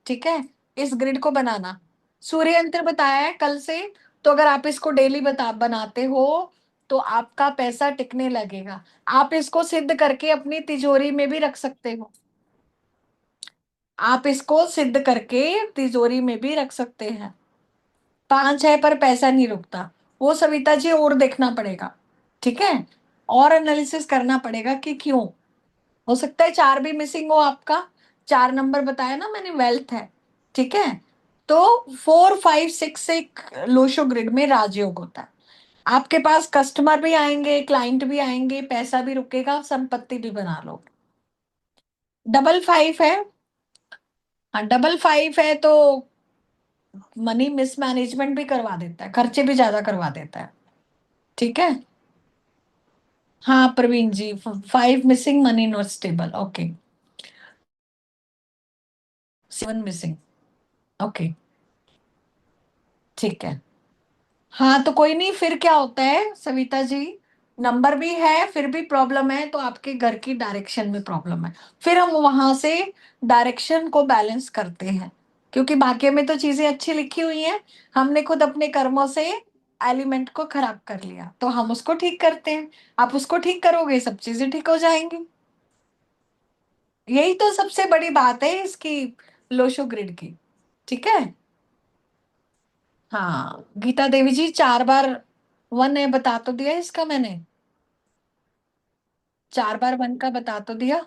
ठीक है, इस ग्रिड को बनाना, सूर्य यंत्र बताया है कल से। तो अगर आप इसको डेली बनाते हो तो आपका पैसा टिकने लगेगा। आप इसको सिद्ध करके अपनी तिजोरी में भी रख सकते हो। आप इसको सिद्ध करके तिजोरी में भी रख सकते हैं। 5 है पर पैसा नहीं रुकता, वो सविता जी और देखना पड़ेगा, ठीक है। और एनालिसिस करना पड़ेगा कि क्यों। हो सकता है 4 भी मिसिंग हो आपका। 4 नंबर बताया ना मैंने, वेल्थ है, ठीक है। तो 4, 5, 6 से लोशो ग्रिड में राजयोग होता है। आपके पास कस्टमर भी आएंगे, क्लाइंट भी आएंगे, पैसा भी रुकेगा, संपत्ति भी बना लो। 555 है। हाँ 555 है तो मनी मिसमैनेजमेंट भी करवा देता है, खर्चे भी ज्यादा करवा देता है। ठीक है। हाँ प्रवीण जी, 5 missing, money not stable, okay. 7 missing, okay ठीक है। हाँ तो कोई नहीं, फिर क्या होता है सविता जी, नंबर भी है फिर भी प्रॉब्लम है तो आपके घर की डायरेक्शन में प्रॉब्लम है। फिर हम वहां से डायरेक्शन को बैलेंस करते हैं, क्योंकि भाग्य में तो चीजें अच्छी लिखी हुई हैं, हमने खुद अपने कर्मों से एलिमेंट को खराब कर लिया तो हम उसको ठीक करते हैं। आप उसको ठीक करोगे सब चीजें ठीक हो जाएंगी। यही तो सबसे बड़ी बात है इसकी, लोशो ग्रिड की। ठीक है। हाँ गीता देवी जी 4 बार 1 है, बता तो दिया इसका मैंने, 4 बार 1 का बता तो दिया।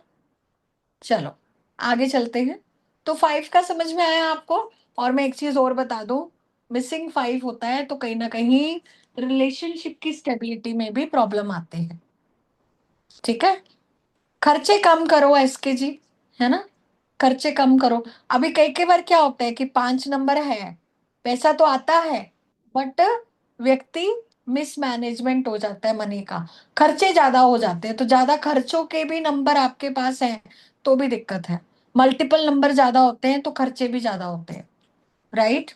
चलो आगे चलते हैं। तो 5 का समझ में आया आपको। और मैं एक चीज और बता दूं, मिसिंग 5 होता है तो कहीं ना कहीं रिलेशनशिप की स्टेबिलिटी में भी प्रॉब्लम आते हैं। ठीक है। खर्चे कम करो एसके जी, है ना, खर्चे कम करो। अभी कई कई बार क्या होता है कि 5 नंबर है, पैसा तो आता है बट व्यक्ति मिसमैनेजमेंट हो जाता है मनी का, खर्चे ज्यादा हो जाते हैं, तो ज्यादा खर्चों के भी नंबर आपके पास है तो भी दिक्कत है। मल्टीपल नंबर ज्यादा होते हैं तो खर्चे भी ज्यादा होते हैं। राइट।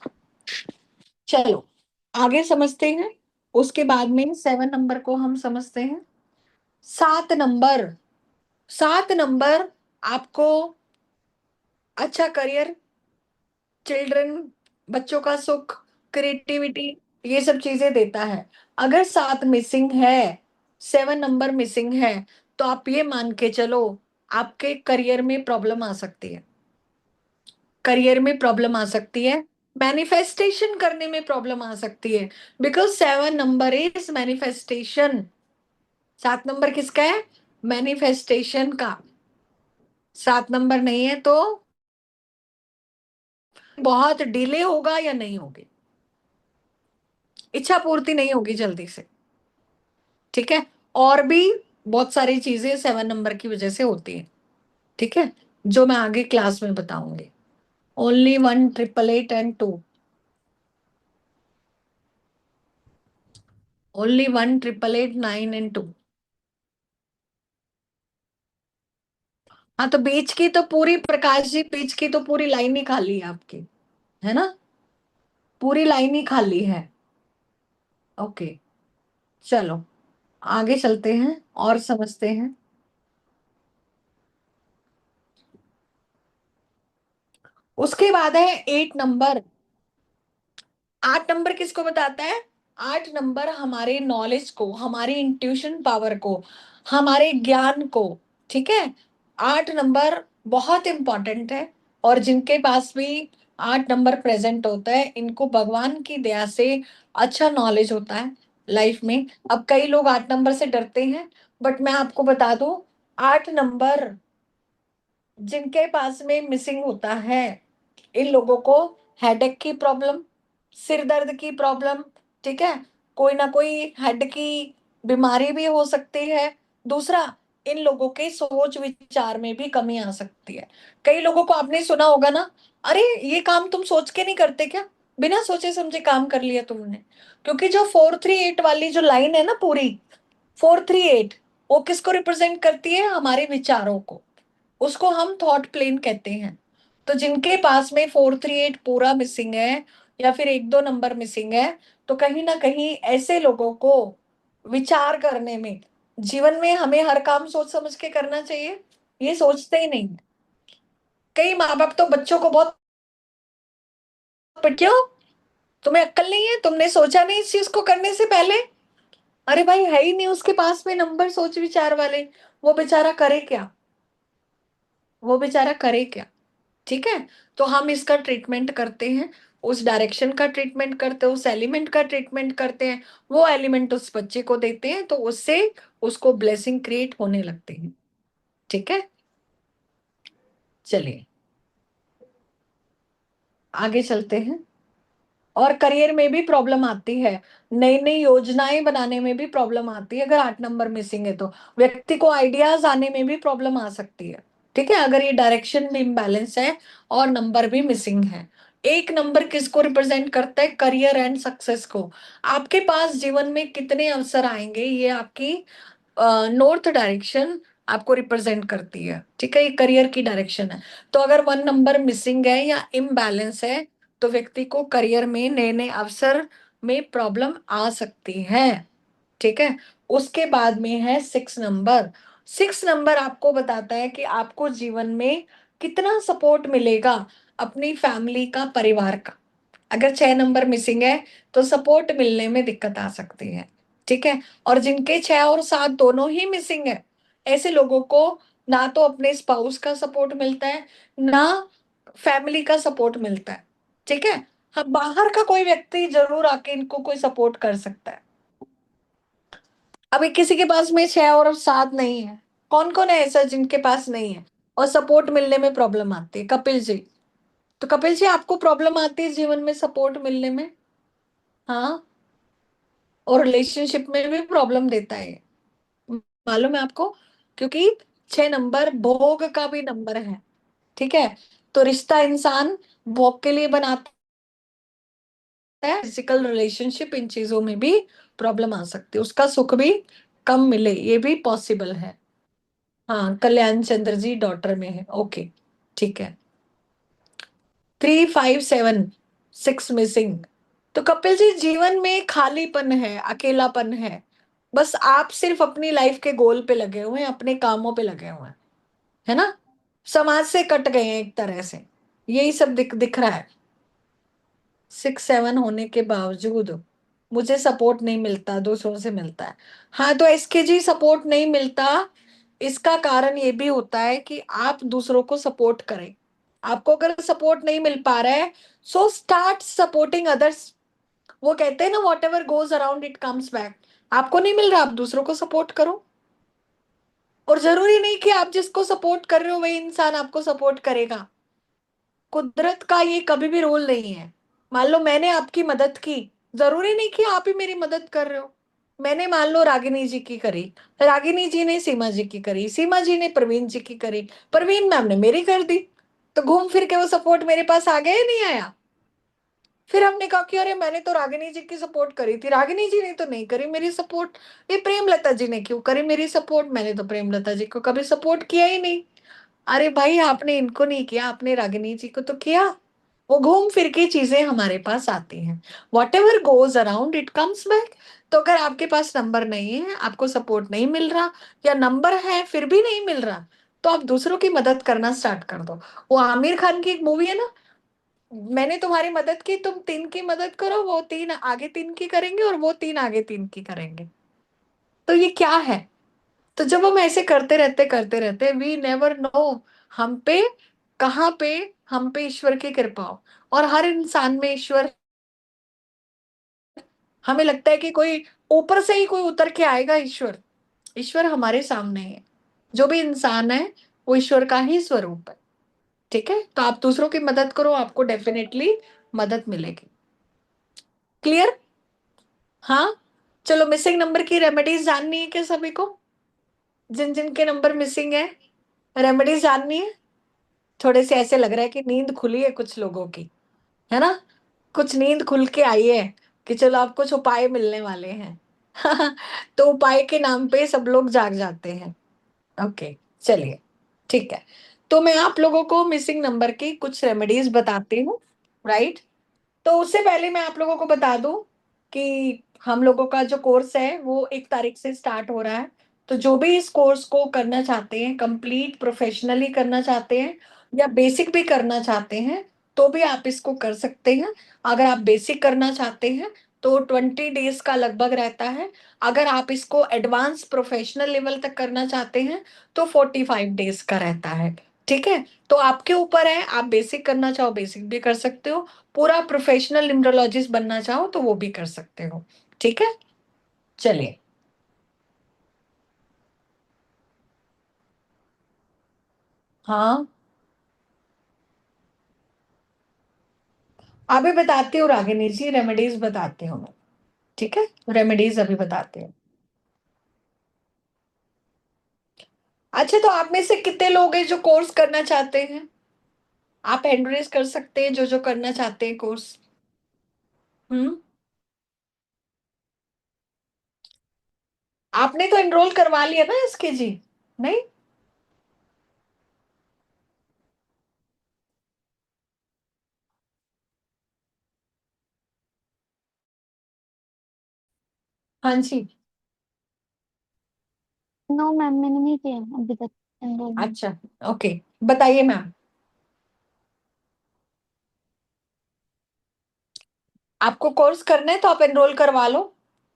चलो आगे समझते हैं। उसके बाद में 7 नंबर को हम समझते हैं। 7 नंबर, 7 नंबर आपको अच्छा करियर, चिल्ड्रन, बच्चों का सुख, क्रिएटिविटी, ये सब चीजें देता है। अगर 7 मिसिंग है, 7 नंबर मिसिंग है, तो आप ये मान के चलो आपके करियर में प्रॉब्लम आ सकती है, करियर में प्रॉब्लम आ सकती है, मैनिफेस्टेशन करने में प्रॉब्लम आ सकती है। Because 7 number is manifestation. 7 number किसका है? मैनिफेस्टेशन का। 7 नंबर नहीं है तो बहुत डिले होगा या नहीं होगी, इच्छा पूर्ति नहीं होगी जल्दी से। ठीक है। और भी बहुत सारी चीजें 7 नंबर की वजह से होती है। ठीक है, जो मैं आगे क्लास में बताऊंगी। Only 1 888 and 2, only 1 888 9 and 2। हाँ तो बीच की तो पूरी, प्रकाश जी बीच की तो पूरी लाइन ही खाली है आपकी, है ना, पूरी लाइन ही खाली है। ओके चलो आगे चलते हैं और समझते हैं। उसके बाद है 8 नंबर। 8 नंबर किसको बताता है? 8 नंबर हमारे नॉलेज को, हमारी इंट्यूशन पावर को, हमारे ज्ञान को। ठीक है। 8 नंबर बहुत इंपॉर्टेंट है, और जिनके पास भी 8 नंबर प्रेजेंट होता है इनको भगवान की दया से अच्छा नॉलेज होता है लाइफ में। अब कई लोग 8 नंबर से डरते हैं, बट मैं आपको बता दूं, 8 नंबर जिनके पास में मिसिंग होता है, इन लोगों को हेडेक की प्रॉब्लम, सिर दर्द की प्रॉब्लम, ठीक है, कोई ना कोई हेड की बीमारी भी हो सकती है। दूसरा, इन लोगों के सोच विचार में भी कमी आ सकती है। कई लोगों को आपने सुना होगा ना, अरे ये काम तुम सोच के नहीं करते क्या, बिना सोचे समझे काम कर लिया तुमने। क्योंकि जो 438 वाली जो लाइन है ना पूरी, 438, वो किसको रिप्रेजेंट करती है? हमारे विचारों को, उसको हम थॉट प्लेन कहते हैं। तो जिनके पास में 438 पूरा मिसिंग है, या फिर 1 2 नंबर मिसिंग है, तो कहीं ना कहीं ऐसे लोगों को विचार करने में, जीवन में हमें हर काम सोच समझ के करना चाहिए, ये सोचते ही नहीं। कई माँ बाप तो बच्चों को बहुत, पर क्यों, तुम्हें अक्ल नहीं है, तुमने सोचा नहीं इस चीज को करने से पहले? अरे भाई है ही नहीं उसके पास में नंबर सोच विचार वाले, वो बेचारा करे क्या, वो बेचारा करे क्या। ठीक है। तो हम इसका ट्रीटमेंट करते हैं, उस डायरेक्शन का ट्रीटमेंट करते हैं, उस एलिमेंट का ट्रीटमेंट करते हैं, वो एलिमेंट उस बच्चे को देते हैं तो उससे उसको ब्लेसिंग क्रिएट होने लगते हैं। ठीक है। चलिए आगे चलते हैं। और करियर में भी प्रॉब्लम आती है, नई नई योजनाएं बनाने में भी प्रॉब्लम आती है। अगर 8 नंबर मिसिंग है तो व्यक्ति को आइडियाज आने में भी प्रॉब्लम आ सकती है। ठीक है, अगर ये डायरेक्शन भी इम्बैलेंस है और नंबर भी मिसिंग है। एक नंबर किसको रिप्रेजेंट करता है? करियर एंड सक्सेस को। आपके पास जीवन में कितने अवसर आएंगे, ये आपकी नॉर्थ डायरेक्शन आपको रिप्रेजेंट करती है। ठीक है, ये करियर की डायरेक्शन है। तो अगर वन नंबर मिसिंग है या इम्बैलेंस है तो व्यक्ति को करियर में नए नए अवसर में प्रॉब्लम आ सकती है। ठीक है, उसके बाद में है 6 नंबर। 6 नंबर आपको बताता है कि आपको जीवन में कितना सपोर्ट मिलेगा अपनी फैमिली का, परिवार का। अगर 6 नंबर मिसिंग है तो सपोर्ट मिलने में दिक्कत आ सकती है। ठीक है, और जिनके 6 और 7 दोनों ही मिसिंग है, ऐसे लोगों को ना तो अपने स्पाउस का सपोर्ट मिलता है, ना फैमिली का सपोर्ट मिलता है। ठीक है, हाँ, बाहर का कोई व्यक्ति जरूर आके इनको कोई सपोर्ट कर सकता है। अभी किसी के पास में 6 और 7 नहीं है, कौन कौन है ऐसा जिनके पास नहीं है और सपोर्ट मिलने में प्रॉब्लम आती है? कपिल जी। तो कपिल जी, आपको प्रॉब्लम आती है जीवन में सपोर्ट मिलने में? हाँ, और रिलेशनशिप में भी प्रॉब्लम देता है ये। मालूम है आपको? क्योंकि 6 नंबर भोग का भी नंबर है। ठीक है, तो रिश्ता इंसान भोग के लिए बनाता है। फिजिकल रिलेशनशिप, इन चीजों में भी प्रॉब्लम आ सकती है, उसका सुख भी कम मिले, ये भी पॉसिबल है। हाँ, कल्याण चंद्र जी डॉटर में है। ओके, ठीक है। 3 5 7 6 मिसिंग। तो कपिल जी, जीवन में खालीपन है, अकेलापन है, बस आप सिर्फ अपनी लाइफ के गोल पे लगे हुए हैं, अपने कामों पे लगे हुए हैं, है ना? समाज से कट गए हैं एक तरह से, यही सब दिख दिख रहा है। 6 7 होने के बावजूद मुझे सपोर्ट नहीं मिलता, दूसरों से मिलता है। हाँ, तो एसके जी, सपोर्ट नहीं मिलता, इसका कारण ये भी होता है कि आप दूसरों को सपोर्ट करें। आपको अगर सपोर्ट नहीं मिल पा रहा है, सो स्टार्ट सपोर्टिंग अदर्स। वो कहते हैं ना, what ever goes around it comes back. आपको नहीं मिल रहा, आप दूसरों को सपोर्ट करो। और जरूरी नहीं कि आप जिसको सपोर्ट कर रहे हो वही इंसान आपको सपोर्ट करेगा। कुदरत का ये कभी भी रोल नहीं है। मान लो मैंने आपकी मदद की, जरूरी नहीं कि आप ही मेरी मदद कर रहे हो। मैंने मान लो रागिनी जी की करी, रागिनी जी ने सीमा जी की करी, सीमा जी ने प्रवीण जी की करी, प्रवीण मैम ने मेरी कर दी। तो घूम फिर के वो सपोर्ट मेरे पास आ गया या नहीं आया? फिर हमने कहा कि अरे मैंने तो रागिनी जी की सपोर्ट करी थी, रागिनी जी ने तो नहीं करी मेरी सपोर्ट। ये प्रेमलता जी ने क्यों करी मेरी सपोर्ट? मैंने तो प्रेमलता जी को कभी सपोर्ट किया ही नहीं। अरे भाई, आपने इनको नहीं किया, आपने रागिनी जी को तो किया। वो घूम फिर के चीजें हमारे पास आती हैं। What ever goes around it comes back. तो अगर आपके पास नंबर नहीं है, आपको सपोर्ट नहीं मिल रहा, या नंबर है फिर भी नहीं मिल रहा, तो आप दूसरों की मदद करना स्टार्ट कर दो। वो आमिर खान की एक मूवी है ना, मैंने तुम्हारी मदद की, तुम 3 की मदद करो, वो 3 आगे 3 की करेंगे और वो 3 आगे 3 की करेंगे। तो ये क्या है? तो जब हम ऐसे करते रहते वी नेवर नो हम पे कहाँ पे हम पे ईश्वर की कृपा हो। और हर इंसान में ईश्वर, हमें लगता है कि कोई ऊपर से ही कोई उतर के आएगा। ईश्वर, ईश्वर हमारे सामने है। जो भी इंसान है वो ईश्वर का ही स्वरूप है। ठीक है, तो आप दूसरों की मदद करो, आपको डेफिनेटली मदद मिलेगी। क्लियर? हाँ, चलो, मिसिंग नंबर की रेमेडीज जाननी है क्या सभी को? जिन जिन के नंबर मिसिंग है, रेमेडीज जाननी है? थोड़े से ऐसे लग रहा है कि नींद खुली है कुछ लोगों की, है ना? कुछ नींद खुल के आई है कि चलो अब कुछ उपाय मिलने वाले हैं। तो उपाय के नाम पे सब लोग जाग जाते हैं। ओके, चलिए, ठीक है। तो मैं आप लोगों को मिसिंग नंबर की कुछ रेमेडीज बताती हूँ, राइट? तो उससे पहले मैं आप लोगों को बता दूं कि हम लोगों का जो कोर्स है वो 1 तारीख से स्टार्ट हो रहा है। तो जो भी इस कोर्स को करना चाहते हैं, कंप्लीट प्रोफेशनली करना चाहते हैं या बेसिक भी करना चाहते हैं, तो भी आप इसको कर सकते हैं। अगर आप बेसिक करना चाहते हैं तो 20 डेज का लगभग रहता है। अगर आप इसको एडवांस प्रोफेशनल लेवल तक करना चाहते हैं तो 45 डेज का रहता है। ठीक है, तो आपके ऊपर है, आप बेसिक करना चाहो बेसिक भी कर सकते हो, पूरा प्रोफेशनल न्यूमरोलॉजिस्ट बनना चाहो तो वो भी कर सकते हो। ठीक है, चलिए। हाँ, अभी बताती हूँ रागिनी जी, रेमेडीज बताती हूँ मैं। ठीक है, रेमेडीज अभी बताती हूँ। अच्छा, तो आप में से कितने लोग हैं जो कोर्स करना चाहते हैं? आप हैंड रेज कर सकते हैं जो जो करना चाहते हैं कोर्स। हम्म। आपने तो एनरोल करवा लिया ना इसके जी? नहीं? हाँ जी। नो मैम, मैंने नहीं किया अभी तक एनरोलमेंट। अच्छा, ओके, बताइए मैम। आपको कोर्स करना है तो आप एनरोल करवा लो,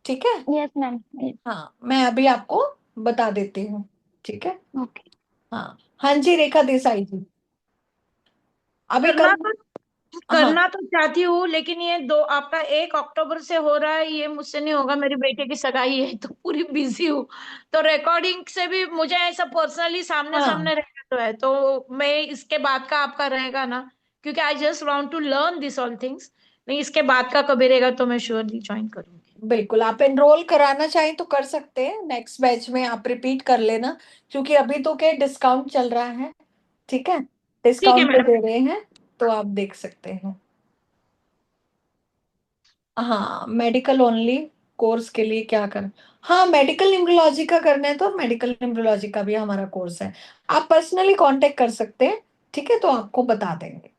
ठीक है। Yes ma'am. हाँ, मैं अभी आपको बता देती हूँ, ठीक है। ओके। हाँ, हाँ जी, रेखा देसाई जी, अभी करना कल। तो हाँ, करना तो चाहती हूँ, लेकिन ये दो आपका 1 अक्टूबर से हो रहा है, ये मुझसे नहीं होगा। मेरे बेटे की सगाई है तो पूरी बिजी हूँ। तो रिकॉर्डिंग से भी मुझे ऐसा पर्सनली सामने हाँ, सामने रहना तो है, तो मैं इसके बाद का आपका रहेगा ना, क्योंकि I just want to learn this all things. नहीं, इसके बाद का कभी रहेगा तो मैं श्योरली ज्वाइन करूंगी। बिल्कुल, आप एनरोल कराना चाहें तो कर सकते हैं, नेक्स्ट बैच में आप रिपीट कर लेना, क्योंकि अभी तो क्या डिस्काउंट चल रहा है, ठीक है, ठीक है डिस्काउंट पे मैडम। दे रहे हैं, तो आप देख सकते हैं। हाँ, मेडिकल ओनली कोर्स के लिए क्या कर, हाँ, मेडिकल न्यूमरोलॉजी का करना है तो मेडिकल न्यूमरोलॉजी का भी हमारा कोर्स है, आप पर्सनली कांटेक्ट कर सकते हैं, ठीक है, तो आपको बता देंगे।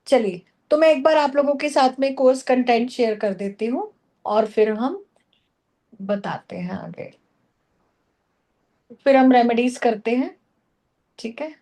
चलिए, तो मैं एक बार आप लोगों के साथ में कोर्स कंटेंट शेयर कर देती हूँ, और फिर हम बताते हैं आगे, फिर हम रेमेडीज करते हैं, ठीक है।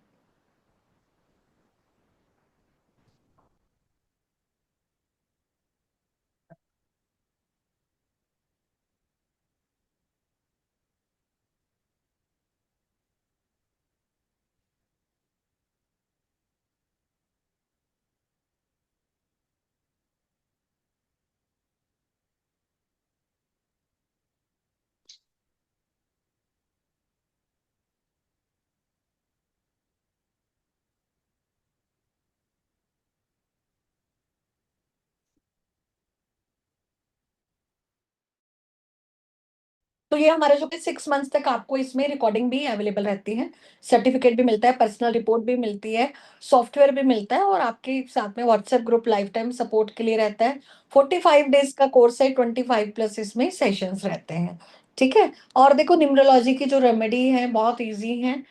तो ये हमारा जो कि 6 मंथ्स तक आपको इसमें रिकॉर्डिंग भी अवेलेबल रहती है, सर्टिफिकेट भी मिलता है, पर्सनल रिपोर्ट भी मिलती है, सॉफ्टवेयर भी मिलता है, और आपके साथ में WhatsApp group life time support के लिए रहता है। 45 डेज का कोर्स है, 25+ इसमें सेशंस रहते हैं, ठीक है। और देखो, न्यूमरोलॉजी की जो रेमेडी है बहुत इजी है,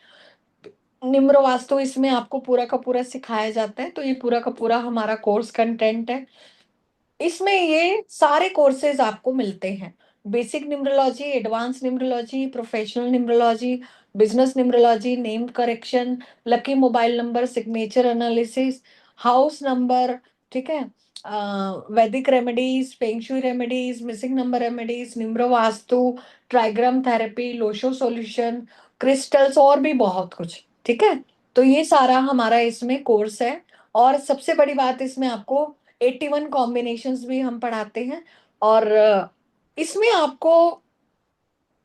निम्र वास्तु इसमें आपको पूरा का पूरा सिखाया जाता है, तो ये पूरा का पूरा हमारा कोर्स कंटेंट है। इसमें ये सारे कोर्सेज आपको मिलते हैं, basic numerology, advance numerology, professional numerology, business numerology, name correction, lucky mobile number, signature analysis, house number, ठीक है, वैदिक remedies, feng shui remedies, missing number remedies, numero vastu, trigram therapy, Lo Shu solution, crystals, और भी बहुत कुछ, ठीक है। तो ये सारा हमारा इसमें कोर्स है, और सबसे बड़ी बात इसमें आपको 81 कॉम्बिनेशंस भी हम पढ़ाते हैं, और इसमें आपको,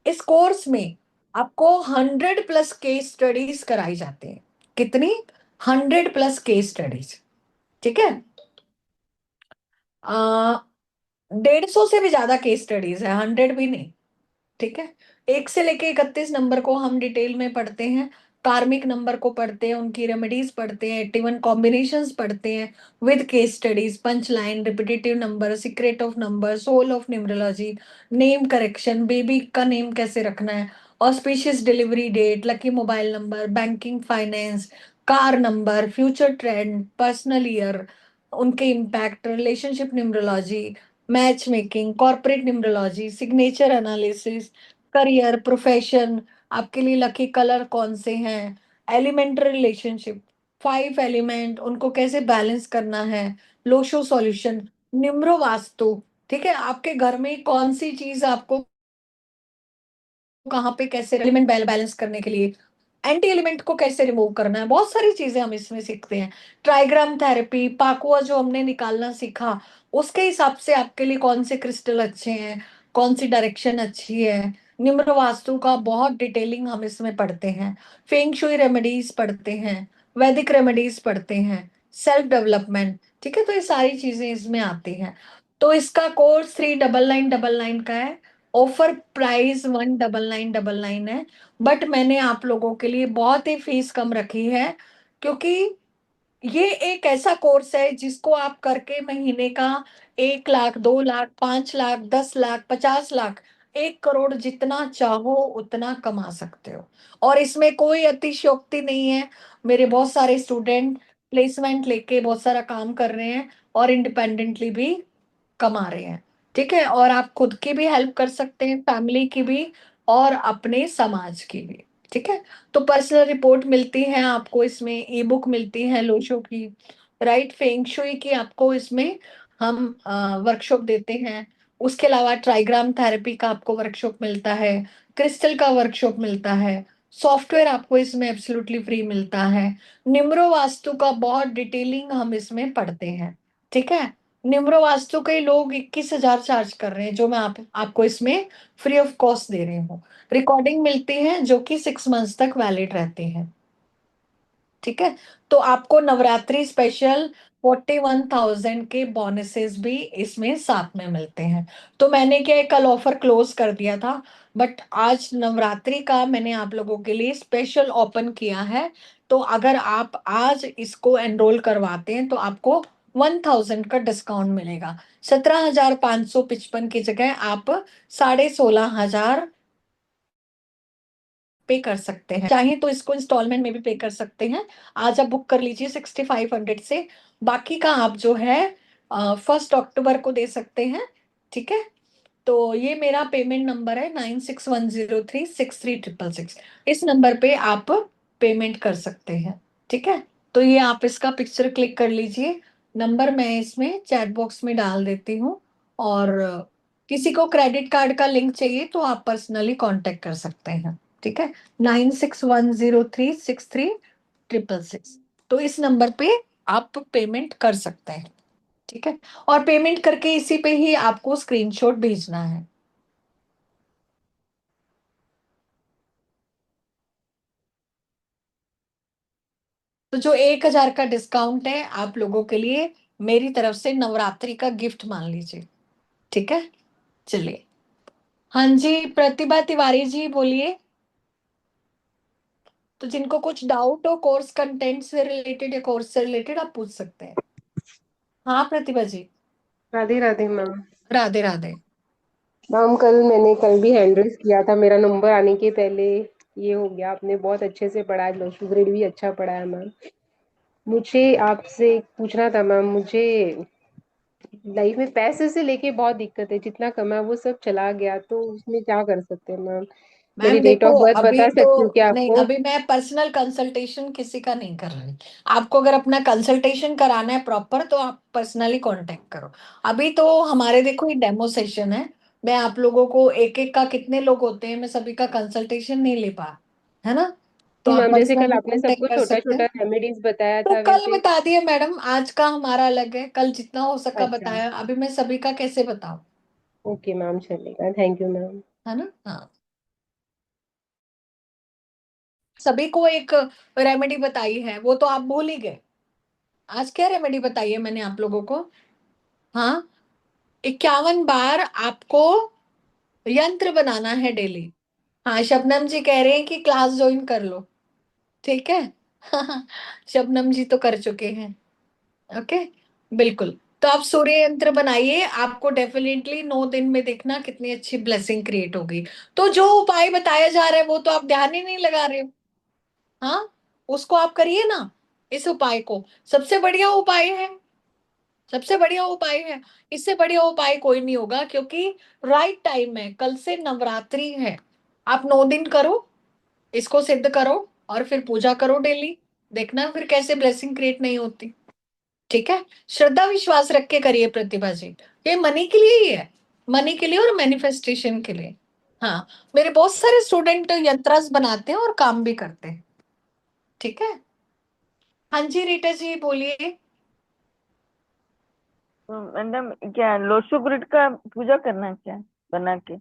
इस कोर्स में आपको 100+ केस स्टडीज कराई जाती हैं। कितनी? 100+ केस स्टडीज, ठीक है। 150 से भी ज्यादा केस स्टडीज है, 100 भी नहीं, ठीक है। 1 से लेके 31 नंबर को हम डिटेल में पढ़ते हैं, कार्मिक नंबर को पढ़ते हैं, उनकी रेमेडीज पढ़ते हैं, 81 कॉम्बिनेशंस पढ़ते हैं, with case studies, punch line, repetitive number, secret of number, soul of numerology, name correction, baby का नेम कैसे रखना है, auspicious delivery date, lucky mobile number, banking finance, car number, future trend, personal year, उनके impact, relationship numerology, match making, corporate numerology, signature analysis, career, profession, आपके लिए लकी कलर कौन से हैं, एलिमेंट्री रिलेशनशिप, 5 एलिमेंट, उनको कैसे बैलेंस करना है, लोशो सॉल्यूशन, निम्रो वास्तु, ठीक है, आपके घर में कौन सी चीज आपको कहाँ पे कैसे एलिमेंट बैलेंस करने के लिए, एंटी एलिमेंट को कैसे रिमूव करना है, बहुत सारी चीजें हम इसमें सीखते हैं। ट्राइग्राम थेरेपी, पाकुआ जो हमने निकालना सीखा, उसके हिसाब से आपके लिए कौन से क्रिस्टल अच्छे हैं, कौन सी डायरेक्शन अच्छी है, निम्र वास्तु का बहुत डिटेलिंग हम इसमें पढ़ते हैं, फेंग शुई रेमेडीज पढ़ते हैं, वैदिक रेमेडीज पढ़ते हैं, सेल्फ डेवलपमेंट, ठीक है, तो ये सारी चीजें इसमें आती हैं। तो इसका कोर्स 3999 का है, ऑफर प्राइस 19999 है, बट मैंने आप लोगों के लिए बहुत ही फीस कम रखी है, क्योंकि ये एक ऐसा कोर्स है जिसको आप करके महीने का 1 लाख, 2 लाख, 5 लाख, 10 लाख, 50 लाख, 1 करोड़ जितना चाहो उतना कमा सकते हो। और इसमें कोई अतिशयोक्ति नहीं है। मेरे बहुत सारे स्टूडेंट प्लेसमेंट लेके बहुत सारा काम कर रहे हैं और इंडिपेंडेंटली भी कमा रहे हैं। ठीक है, और आप खुद की भी हेल्प कर सकते हैं, फैमिली की भी और अपने समाज की भी। ठीक है, तो पर्सनल रिपोर्ट मिलती है आपको इसमें, ई बुक मिलती है लोशो की, राइट, फेंगशुई की आपको इसमें हम वर्कशॉप देते हैं। उसके अलावा ट्राइग्राम थेरेपी का आपको वर्कशॉप मिलता है, क्रिस्टल का वर्कशॉप मिलता है, सॉफ्टवेयर आपको इसमें एब्सोल्युटली फ्री मिलता है, निम्रो वास्तु का बहुत डिटेलिंग हम इसमें पढ़ते हैं। ठीक है, निम्रो वास्तु के लोग 21,000 चार्ज कर रहे हैं, जो मैं आपको इसमें फ्री ऑफ कॉस्ट दे रही हूँ। रिकॉर्डिंग मिलती है जो कि 6 मंथ्स तक वैलिड रहती है। ठीक है, तो आपको नवरात्रि स्पेशल 41,000 के बोनसेस भी इसमें साथ में मिलते हैं। तो मैंने क्या है, कल ऑफर क्लोज कर दिया था, बट आज नवरात्रि का मैंने आप लोगों के लिए स्पेशल ओपन किया है। तो अगर आप आज इसको एनरोल करवाते हैं तो आपको 1,000 का डिस्काउंट मिलेगा। 17,555 की जगह आप 16,500 पे कर सकते हैं। चाहे तो इसको इंस्टॉलमेंट में भी पे कर सकते हैं। आज आप बुक कर लीजिए 6,500 से, बाकी का आप जो है 1 अक्टूबर को दे सकते हैं। ठीक है, तो ये मेरा पेमेंट नंबर है 9610363666। इस नंबर पे आप पेमेंट कर सकते हैं। ठीक है, तो ये आप इसका पिक्चर क्लिक कर लीजिए, नंबर मैं इसमें चैट बॉक्स में डाल देती हूँ। और किसी को क्रेडिट कार्ड का लिंक चाहिए तो आप पर्सनली कांटेक्ट कर सकते हैं। ठीक है, 9610363666। तो इस नंबर पे आप पेमेंट कर सकते हैं। ठीक है, और पेमेंट करके इसी पे ही आपको स्क्रीनशॉट भेजना है। तो जो 1,000 का डिस्काउंट है आप लोगों के लिए मेरी तरफ से नवरात्रि का गिफ्ट मान लीजिए। ठीक है, चलिए। हाँ जी, प्रतिभा तिवारी जी बोलिए। तो जिनको कुछ डाउट हो कोर्स कंटेंट से रिलेटेड या कोर्स से रिलेटेड, आप पूछ सकते हैं। हाँ प्रतिभा जी। राधे राधे मैम। राधे राधे। मैम मैंने कल भी हैंड रेस किया था, मेरा नंबर आने के पहले ये हो गया। आपने बहुत अच्छे से पढ़ाया, लोशु ग्रेड भी अच्छा पढ़ाया मैम। मुझे आपसे पूछना था मैम, मुझे लाइफ में पैसे से लेके बहुत दिक्कत है, जितना कमा वो सब चला गया, तो उसमें क्या कर सकते हैं मैम? मेरी मैम डेट देखो, ऑफ बर्थ अभी बता तो सकती हूँ क्या नहीं, आपको? अभी मैं पर्सनल कंसल्टेशन किसी का नहीं कर रही। आपको अगर अपना कंसल्टेशन कराना है प्रॉपर तो आप पर्सनली कांटेक्ट करो। अभी तो हमारे देखो ये डेमो सेशन है, मैं आप लोगों को एक एक का, कितने लोग होते हैं, मैं सभी का कंसल्टेशन नहीं ले पा, है ना, तो आप मैम जैसे कल पर्सनली आपने सबको कांटेक्ट कर छोटा सकते छोटा हैं। रेमेडीज बताया तो था, कल वैसे बता दिए मैडम, आज का हमारा अलग है, कल जितना हो सका अच्छा बताया, अभी मैं सभी का कैसे बताऊं। ओके मैम, चलेगा, थैंक यू मैम। है ना, हाँ। सभी को एक रेमेडी बताई है, वो तो आप भूल ही गए। आज क्या रेमेडी बताई है मैंने आप लोगों को? हाँ, 51 बार आपको यंत्र बनाना है डेली। हाँ, शबनम जी कह रहे हैं कि क्लास ज्वाइन कर लो। ठीक है शबनम जी तो कर चुके हैं। ओके, बिल्कुल। तो आप सूर्य यंत्र बनाइए, आपको डेफिनेटली 9 दिन में देखना कितनी अच्छी ब्लेसिंग क्रिएट होगी। तो जो उपाय बताया जा रहा है वो तो आप ध्यान ही नहीं लगा रहे हो। हाँ, उसको आप करिए ना, इस उपाय को, सबसे बढ़िया उपाय है, सबसे बढ़िया उपाय है। इससे बढ़िया उपाय कोई नहीं होगा, क्योंकि राइट टाइम है, कल से नवरात्रि है। आप 9 दिन करो, इसको सिद्ध करो, और फिर पूजा करो डेली, देखना फिर कैसे ब्लेसिंग क्रिएट नहीं होती। ठीक है, श्रद्धा विश्वास रख के करिए प्रतिभा जी, ये मनी के लिए ही है, मनी के लिए और मैनिफेस्टेशन के लिए। हाँ, मेरे बहुत सारे स्टूडेंट यंत्रास बनाते हैं और काम भी करते हैं। ठीक है, हाँ जी रीटा जी बोलिए। तो मैडम क्या लोशो ग्रिड का पूजा करना है क्या बना के?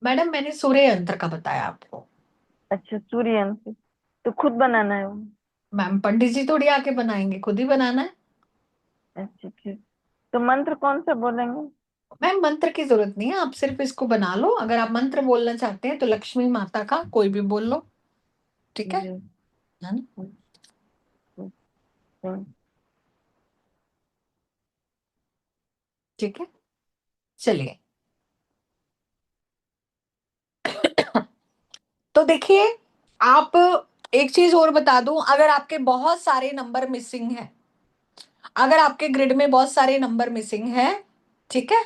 मैडम मैंने सूर्य यंत्र का बताया आपको। अच्छा, सूर्य यंत्र तो खुद बनाना है वो? मैम पंडित जी थोड़ी आके बनाएंगे, खुद ही बनाना है। अच्छा ठीक। तो मंत्र कौन सा बोलेंगे? मैम मंत्र की जरूरत नहीं है, आप सिर्फ इसको बना लो। अगर आप मंत्र बोलना चाहते हैं तो लक्ष्मी माता का कोई भी बोल लो, ठीक है जी। है ना? हम्म, ठीक है, चलिए। तो देखिए, आप, एक चीज और बता दूं, अगर आपके बहुत सारे नंबर मिसिंग है, अगर आपके ग्रिड में बहुत सारे नंबर मिसिंग है, ठीक है,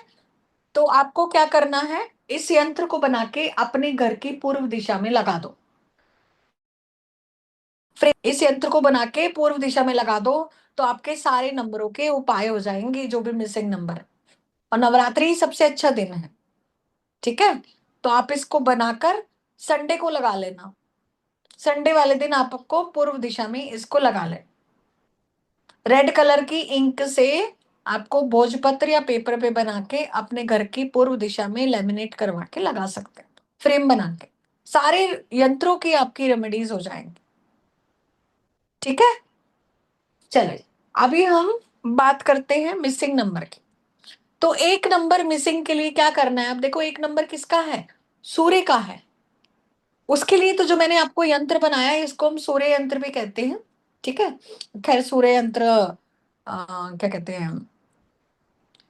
तो आपको क्या करना है, इस यंत्र को बना के अपने घर की पूर्व दिशा में लगा दो। इस यंत्र को बना के पूर्व दिशा में लगा दो, तो आपके सारे नंबरों के उपाय हो जाएंगे, जो भी मिसिंग नंबर है। और नवरात्रि सबसे अच्छा दिन है, ठीक है। तो आप इसको बनाकर संडे को लगा लेना। संडे वाले दिन आपको पूर्व दिशा में इसको लगा ले। रेड कलर की इंक से आपको भोजपत्र या पेपर पे बना के अपने घर की पूर्व दिशा में लेमिनेट करवा के लगा सकते हैं, फ्रेम बना के। सारे यंत्रों की आपकी रेमेडीज हो जाएंगी, ठीक है। चलिए, अभी हम बात करते हैं मिसिंग नंबर की। तो एक नंबर मिसिंग के लिए क्या करना है? अब देखो, एक नंबर किसका है? सूर्य का है। उसके लिए तो जो मैंने आपको यंत्र बनाया है, इसको हम सूर्य यंत्र भी कहते हैं, ठीक है। खैर, सूर्य यंत्र क्या कहते हैं,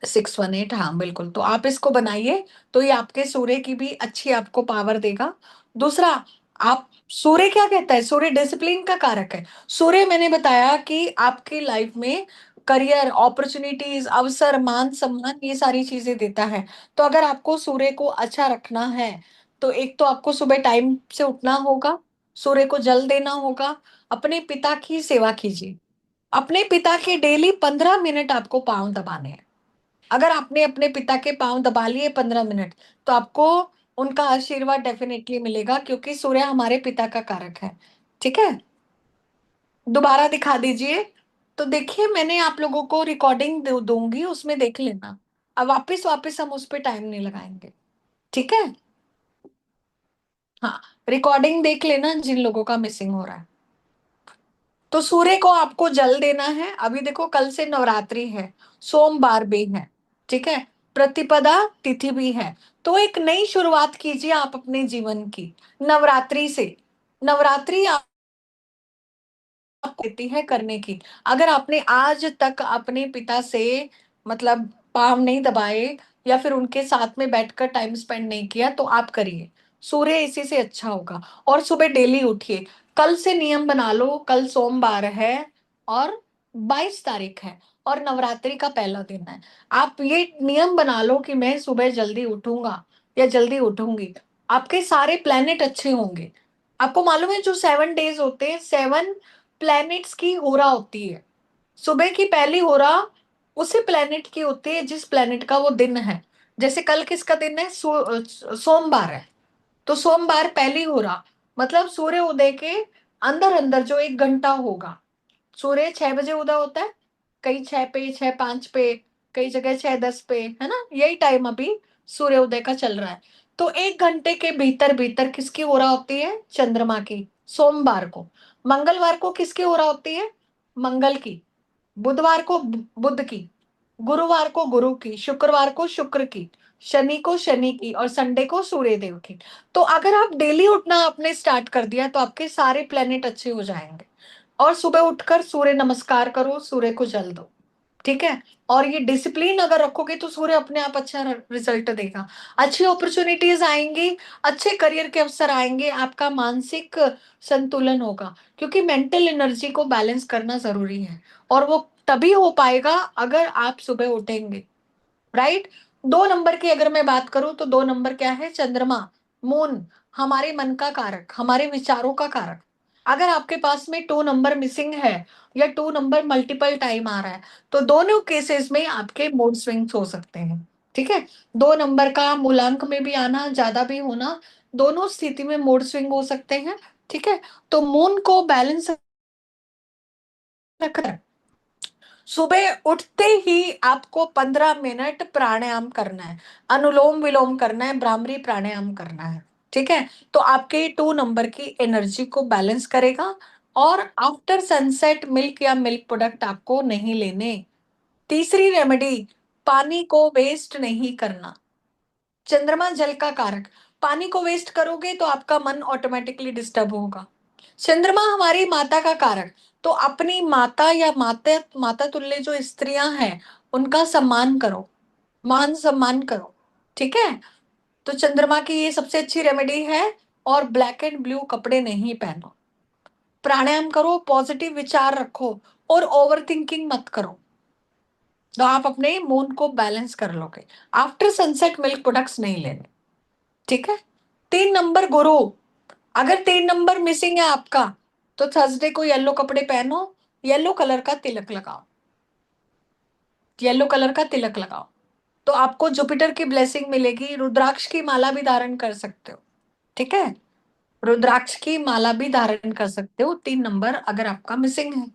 618, हाँ बिल्कुल। तो आप इसको बनाइए, तो ये आपके सूर्य की भी अच्छी आपको पावर देगा। दूसरा, आप, सूर्य क्या कहता है? सूर्य डिसिप्लिन का कारक है। सूर्य, मैंने बताया कि आपकी लाइफ में करियर, अपॉर्चुनिटीज, अवसर, मान सम्मान, ये सारी चीजें देता है। तो अगर आपको सूर्य को अच्छा रखना है, तो एक तो आपको सुबह टाइम से उठना होगा, सूर्य को जल देना होगा, अपने पिता की सेवा कीजिए। अपने पिता के डेली 15 मिनट आपको पांव दबाने हैं। अगर आपने अपने पिता के पांव दबा लिए 15 मिनट, तो आपको उनका आशीर्वाद डेफिनेटली मिलेगा, क्योंकि सूर्य हमारे पिता का कारक है, ठीक है। दोबारा दिखा दीजिए। तो देखिए, मैंने आप लोगों को रिकॉर्डिंग दूंगी, उसमें देख लेना। अब वापस वापस हम उस पर टाइम नहीं लगाएंगे, ठीक है। हाँ, रिकॉर्डिंग देख लेना जिन लोगों का मिसिंग हो रहा है। तो सूर्य को आपको जल देना है। अभी देखो, कल से नवरात्रि है, सोमवार भी है, ठीक है, प्रतिपदा तिथि भी है। तो एक नई शुरुआत कीजिए आप अपने जीवन की, नवरात्रि से। नवरात्रि आपको देती है करने की। अगर आपने आज तक अपने पिता से, मतलब, पाम नहीं दबाए, या फिर उनके साथ में बैठकर टाइम स्पेंड नहीं किया, तो आप करिए। सूर्य इसी से अच्छा होगा। और सुबह डेली उठिए। कल से नियम बना लो, कल सोमवार है और 22 तारीख है और नवरात्रि का पहला दिन है। आप ये नियम बना लो कि मैं सुबह जल्दी उठूंगा या जल्दी उठूंगी। आपके सारे प्लेनेट अच्छे होंगे। आपको मालूम है, जो 7 डेज होते हैं, 7 प्लैनेट्स की होरा होती है। सुबह की पहली होरा उसी प्लैनेट की होती है जिस प्लैनेट का वो दिन है। जैसे कल किसका दिन है? सोमवार है। तो सोमवार पहली होरा, मतलब सूर्य उदय के अंदर अंदर जो 1 घंटा होगा। सूर्य 6 बजे उदय होता है, कहीं 6 पे, 6:05 पे, कई जगह 6:10 पे, है ना? यही टाइम अभी सूर्य उदय का चल रहा है। तो 1 घंटे के भीतर भीतर किसकी हो रहा होती है? चंद्रमा की, सोमवार को। मंगलवार को किसकी हो रहा होती है? मंगल की। बुधवार को बुध की। गुरुवार को गुरु की। शुक्रवार को शुक्र की। शनि को शनि की। और संडे को सूर्य देव की। तो अगर आप डेली उठना आपने स्टार्ट कर दिया, तो आपके सारे प्लेनेट अच्छे हो जाएंगे। और सुबह उठकर सूर्य नमस्कार करो, सूर्य को जल दो, ठीक है। और ये डिसिप्लिन अगर रखोगे, तो सूर्य अपने आप अच्छा रिजल्ट देगा। अच्छी अपॉर्चुनिटीज आएंगी, अच्छे करियर के अवसर आएंगे, आपका मानसिक संतुलन होगा, क्योंकि मेंटल एनर्जी को बैलेंस करना जरूरी है। और वो तभी हो पाएगा अगर आप सुबह उठेंगे, राइट। 2 नंबर की अगर मैं बात करूं, तो 2 नंबर क्या है? चंद्रमा, मून, हमारे मन का कारक, हमारे विचारों का कारक। अगर आपके पास में 2 नंबर मिसिंग है, या 2 नंबर मल्टीपल टाइम आ रहा है, तो दोनों केसेस में आपके मूड स्विंग्स हो सकते हैं, ठीक है। 2 नंबर का मूलांक में भी आना, ज्यादा भी होना, दोनों स्थिति में मूड स्विंग हो सकते हैं, ठीक है। तो मून को बैलेंस रखकर सुबह उठते ही आपको 15 मिनट प्राणायाम करना है, अनुलोम विलोम करना है, भ्रामरी प्राणायाम करना है, ठीक है। तो आपके 2 नंबर की एनर्जी को बैलेंस करेगा। और आफ्टर सनसेट मिल्क या मिल्क प्रोडक्ट आपको नहीं लेने। तीसरी रेमेडी, पानी को वेस्ट नहीं करना। चंद्रमा जल का कारक, पानी को वेस्ट करोगे तो आपका मन ऑटोमेटिकली डिस्टर्ब होगा। चंद्रमा हमारी माता का कारक, तो अपनी माता या माता माता तुल्य जो स्त्रियां हैं उनका सम्मान करो, मान सम्मान करो, ठीक है। तो चंद्रमा की ये सबसे अच्छी रेमेडी है। और ब्लैक एंड ब्लू कपड़े नहीं पहनो, प्राणायाम करो, पॉजिटिव विचार रखो और ओवर थिंकिंग मत करो, तो आप अपने मूड को बैलेंस कर लोगे। आफ्टर सनसेट मिल्क प्रोडक्ट्स नहीं लेने, ठीक है। 3 नंबर गुरु, अगर 3 नंबर मिसिंग है आपका तो थर्सडे को येलो कपड़े पहनो, येलो कलर का तिलक लगाओ, येलो कलर का तिलक लगाओ, तो आपको जुपिटर की ब्लेसिंग मिलेगी। रुद्राक्ष की माला भी धारण कर सकते हो, ठीक है, रुद्राक्ष की माला भी धारण कर सकते हो। 3 नंबर अगर आपका मिसिंग है,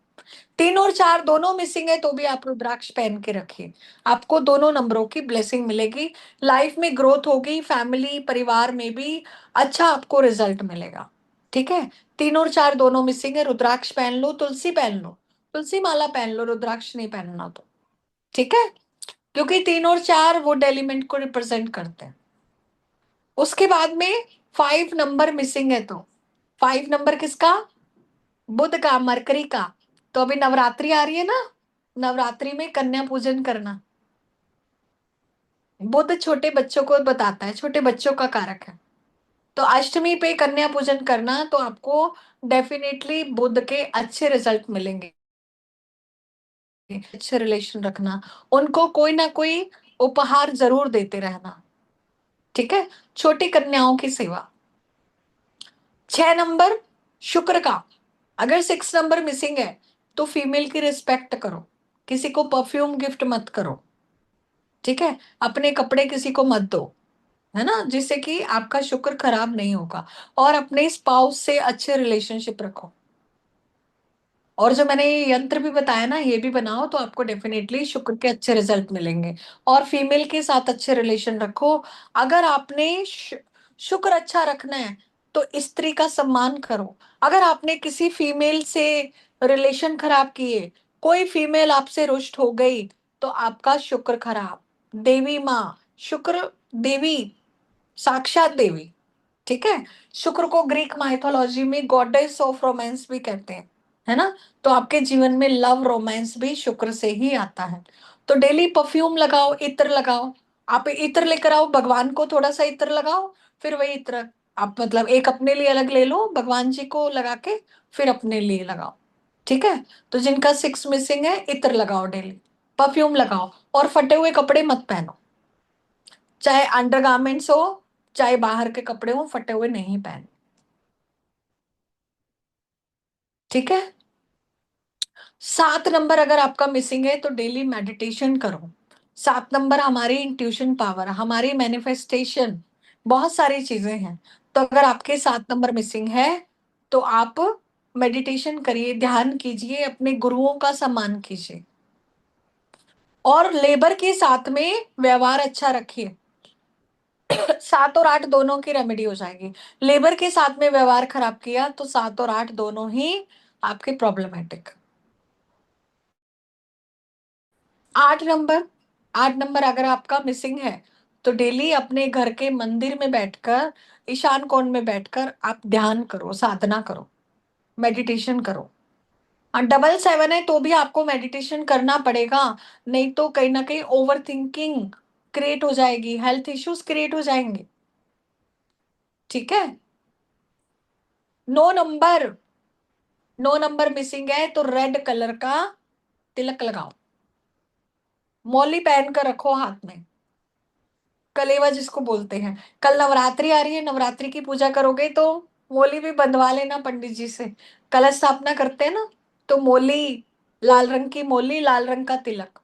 3 और 4 दोनों मिसिंग है तो भी आप रुद्राक्ष पहन के रखिए, आपको दोनों नंबरों की ब्लेसिंग मिलेगी। लाइफ में ग्रोथ होगी, फैमिली परिवार में भी अच्छा आपको रिजल्ट मिलेगा, ठीक है। 3 और 4 दोनों मिसिंग है, रुद्राक्ष पहन लो, तुलसी पहन लो, तुलसी माला पहन लो, रुद्राक्ष नहीं पहनना तो, ठीक है, क्योंकि 3 और 4 वुड एलिमेंट को रिप्रेजेंट करते हैं। उसके बाद में 5 नंबर मिसिंग है, तो 5 नंबर किसका, बुध का, मरकरी का। तो अभी नवरात्रि आ रही है ना, नवरात्रि में कन्या पूजन करना। बुध छोटे बच्चों को बताता है, छोटे बच्चों का कारक है, तो अष्टमी पे कन्या पूजन करना, तो आपको डेफिनेटली बुध के अच्छे रिजल्ट मिलेंगे। अच्छे रिलेशन रखना, उनको कोई ना कोई उपहार जरूर देते रहना, ठीक है। छोटी कन्याओं की सेवा। 6 नंबर शुक्र का, अगर 6 नंबर मिसिंग है तो फीमेल की रिस्पेक्ट करो, किसी को परफ्यूम गिफ्ट मत करो, ठीक है, अपने कपड़े किसी को मत दो, है ना, जिससे कि आपका शुक्र खराब नहीं होगा। और अपने स्पाउस से अच्छे रिलेशनशिप रखो, और जो मैंने ये यंत्र भी बताया ना ये भी बनाओ, तो आपको डेफिनेटली शुक्र के अच्छे रिजल्ट मिलेंगे। और फीमेल के साथ अच्छे रिलेशन रखो। अगर आपने शुक्र अच्छा रखना है तो स्त्री का सम्मान करो। अगर आपने किसी फीमेल से रिलेशन खराब किए, कोई फीमेल आपसे रुष्ट हो गई, तो आपका शुक्र खराब। देवी माँ, शुक्र देवी, साक्षात देवी, ठीक है। शुक्र को ग्रीक माइथोलॉजी में गॉडेस ऑफ रोमांस भी कहते हैं, है ना, तो आपके जीवन में लव रोमांस भी शुक्र से ही आता है। तो डेली परफ्यूम लगाओ, इत्र लगाओ, आप इत्र लेकर आओ, भगवान को थोड़ा सा इत्र लगाओ, फिर वही इत्र आप मतलब एक अपने लिए अलग ले लो, भगवान जी को लगा के फिर अपने लिए लगाओ, ठीक है। तो जिनका 6 मिसिंग है, इत्र लगाओ डेली, परफ्यूम लगाओ, और फटे हुए कपड़े मत पहनो, चाहे अंडरगारमेंट्स हो चाहे बाहर के कपड़े हो, फटे हुए नहीं पहने, ठीक है। 7 नंबर अगर आपका मिसिंग है तो डेली मेडिटेशन करो। 7 नंबर हमारी इंट्यूशन पावर, हमारी मैनिफेस्टेशन, बहुत सारी चीजें हैं। तो अगर आपके 7 नंबर मिसिंग है तो आप मेडिटेशन करिए, ध्यान कीजिए, अपने गुरुओं का सम्मान कीजिए, और लेबर के साथ में व्यवहार अच्छा रखिए। 7 और 8 दोनों की रेमेडी हो जाएगी। लेबर के साथ में व्यवहार खराब किया तो 7 और 8 दोनों ही आपके प्रॉब्लमेटिक। 8 नंबर, 8 नंबर अगर आपका मिसिंग है तो डेली अपने घर के मंदिर में बैठकर, ईशान कोण में बैठकर आप ध्यान करो, साधना करो, मेडिटेशन करो। और 777 है तो भी आपको मेडिटेशन करना पड़ेगा, नहीं तो कहीं ना कहीं ओवर थिंकिंग क्रिएट हो जाएगी, हेल्थ इश्यूज क्रिएट हो जाएंगे, ठीक है। 9 नंबर, 9 नंबर मिसिंग है तो रेड कलर का तिलक लगाओ, मौली पहन कर रखो हाथ में, कलेवा जिसको बोलते हैं। कल नवरात्रि आ रही है, नवरात्रि की पूजा करोगे तो मोली भी बंधवा लेना पंडित जी से, कलश स्थापना करते हैं ना, तो मोली, लाल रंग की मोली, लाल रंग का तिलक,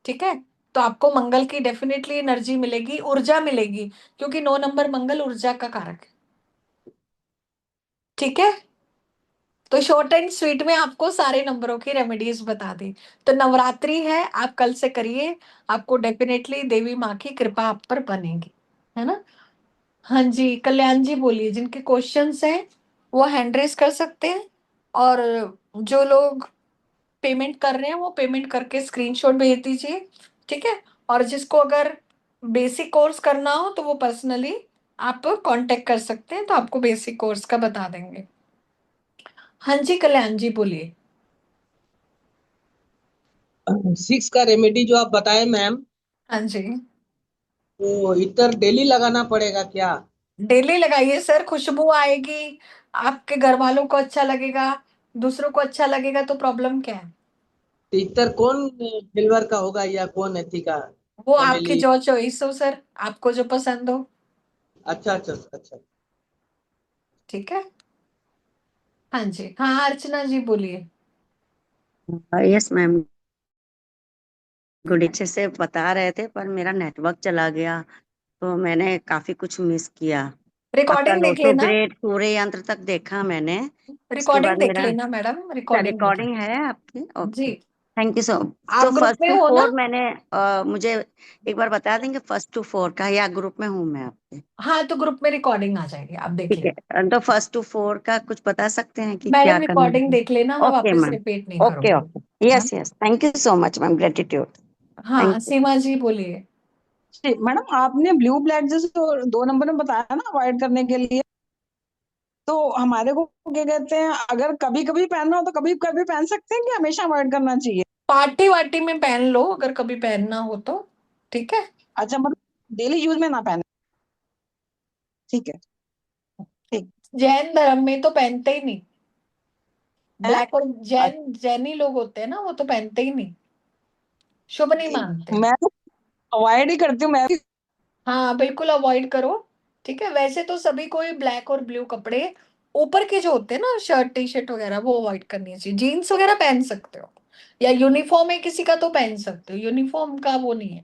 ठीक है। तो आपको मंगल की डेफिनेटली एनर्जी मिलेगी, ऊर्जा मिलेगी, क्योंकि 9 नंबर मंगल ऊर्जा का कारक है, ठीक है। तो शॉर्ट एंड स्वीट में आपको सारे नंबरों की रेमेडीज बता दी। तो नवरात्रि है, आप कल से करिए, आपको डेफिनेटली देवी माँ की कृपा आप पर बनेगी, है ना। हाँ जी, कल्याण जी बोलिए, जिनके क्वेश्चंस हैं वो हैंड रेस कर सकते हैं, और जो लोग पेमेंट कर रहे हैं वो पेमेंट करके स्क्रीनशॉट भेज दीजिए, ठीक है। और जिसको अगर बेसिक कोर्स करना हो तो वो पर्सनली आप कांटेक्ट कर सकते हैं, तो आपको बेसिक कोर्स का बता देंगे। हाँ जी कल्याण जी बोलिए। 6 का रेमेडी जो आप बताए मैम, हाँ जी वो इतर डेली लगाना पड़ेगा क्या? डेली लगाइए सर, खुशबू आएगी, आपके घर वालों को अच्छा लगेगा, दूसरों को अच्छा लगेगा, तो प्रॉब्लम क्या है? तो इतर कौन फ्लेवर का होगा या कौन एथी का? वो आपकी चमेली। जो चॉइस हो सर, आपको जो पसंद हो। अच्छा अच्छा अच्छा। ठीक है। हाँ जी, हाँ अर्चना जी बोलिए। यस मैम, गुड अच्छे से बता रहे थे पर मेरा नेटवर्क चला गया तो मैंने काफी कुछ मिस किया। आपका रिकॉर्डिंग देख लोटो लेना, ग्रेड सूर्य यंत्र तक देखा मैंने, उसके रिकॉर्डिंग बाद देख मेरा लेना मैडम, रिकॉर्डिंग देख रिकॉर्डिंग लेना। है आपकी। जी ओके, थैंक यू सो। आप तो ग्रुप फर्स्ट में टू हो ना? फोर मैंने मुझे एक बार बता देंगे फर्स्ट टू फोर का, या ग्रुप में हूँ मैं आपके? हाँ तो ग्रुप में रिकॉर्डिंग आ जाएगी, आप देख ठीक लेना। है, तो फर्स्ट टू फोर का कुछ बता सकते हैं कि क्या मैडम करना रिकॉर्डिंग है? देख लेना, मैं ओके वापस मैम, रिपीट नहीं ओके करूंगी। ओके, हाँ yes yes, thank you so much ma'am, gratitude. हाँ थैंक यू। सीमा जी बोलिए। मैडम आपने ब्लू ब्लैक जैसे तो 2 नंबर में बताया ना अवॉइड करने के लिए, तो हमारे को क्या कहते हैं, अगर कभी कभी पहनना हो तो कभी कभी पहन सकते हैं कि हमेशा अवॉइड करना चाहिए? पार्टी वार्टी में पहन लो अगर कभी पहनना हो तो, ठीक है। अच्छा, मतलब डेली यूज में ना पहने। ठीक है। ठीक जैन धर्म में तो पहनते ही नहीं, है। ब्लैक और जैनी लोग होते हैं ना, वो तो पहनते ही नहीं, शुभ नहीं मानते। मैं तो अवॉइड ही करती हूँ मैं भी। हाँ बिल्कुल अवॉइड करो। ठीक है, वैसे तो सभी को ही ब्लैक और ब्लू कपड़े ऊपर के जो होते हैं ना, शर्ट टी शर्ट वगैरह, वो अवॉइड करनी चाहिए। जीन्स वगैरह पहन सकते हो, या यूनिफॉर्म है किसी का तो पहन सकते हो, यूनिफॉर्म का वो नहीं है।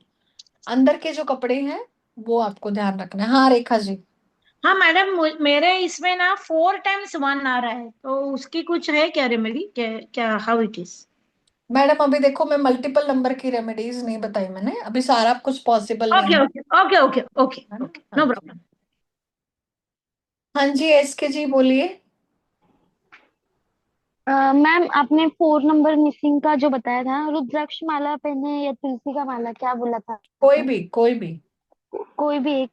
अंदर के जो कपड़े हैं वो आपको ध्यान रखना है। हाँ रेखा जी। हाँ मैडम, मेरे इसमें ना 4 times 1 आ रहा है, तो उसकी कुछ है क्या रेमेडी, क्या क्या हाउ इट इज? मैडम अभी देखो, मैं मल्टीपल नंबर की रेमेडीज नहीं बताई मैंने अभी, सारा कुछ पॉसिबल नहीं ओके है। ओके ओके ओके ओके है ना? ओके, हाँ नो जी। प्रॉब्लम। हाँ जी एसके जी बोलिए। मैम आपने 4 नंबर मिसिंग का जो बताया था, रुद्राक्ष माला पहने या तुलसी का माला, क्या बोला था कोई आपने? भी कोई भी। कोई भी एक,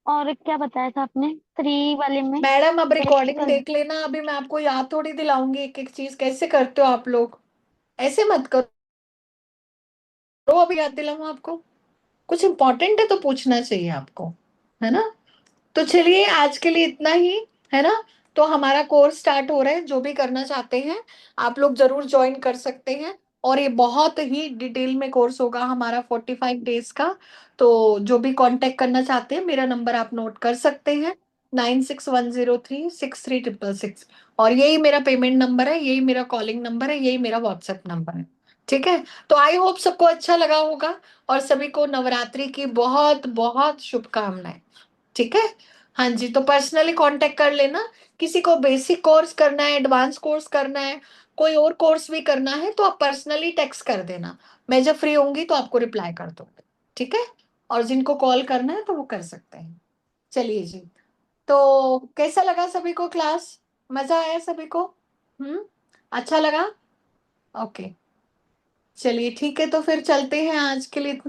और क्या बताया था आपने 3 वाले में? मैडम अब टेस्ट रिकॉर्डिंग कर। देख लेना, अभी मैं आपको याद थोड़ी दिलाऊंगी एक एक चीज, कैसे करते हो आप लोग, ऐसे मत करो। अभी याद दिलाऊं आपको? कुछ इंपॉर्टेंट है तो पूछना चाहिए आपको, है ना? तो चलिए आज के लिए इतना ही, है ना? तो हमारा कोर्स स्टार्ट हो रहा है, जो भी करना चाहते हैं आप लोग जरूर ज्वाइन कर सकते हैं। और ये बहुत ही डिटेल में कोर्स होगा हमारा 45 डेज का। तो जो भी कांटेक्ट करना चाहते हैं, मेरा नंबर आप नोट कर सकते हैं, 9610363666। और यही मेरा पेमेंट नंबर है, यही मेरा कॉलिंग नंबर है, यही मेरा व्हाट्सएप नंबर है। ठीक है। तो आई होप सबको अच्छा लगा होगा, और सभी को नवरात्रि की बहुत बहुत शुभकामनाएं। ठीक है। हाँ जी, तो पर्सनली कांटेक्ट कर लेना। किसी को बेसिक कोर्स करना है, एडवांस कोर्स करना है, कोई और कोर्स भी करना है, तो आप पर्सनली टेक्स्ट कर देना, मैं जब फ्री होंगी तो आपको रिप्लाई कर दूंगी। ठीक है। और जिनको कॉल करना है तो वो कर सकते हैं। चलिए जी। तो कैसा लगा सभी को क्लास? मजा आया सभी को? अच्छा लगा? ओके। चलिए ठीक है, तो फिर चलते हैं आज के लिए।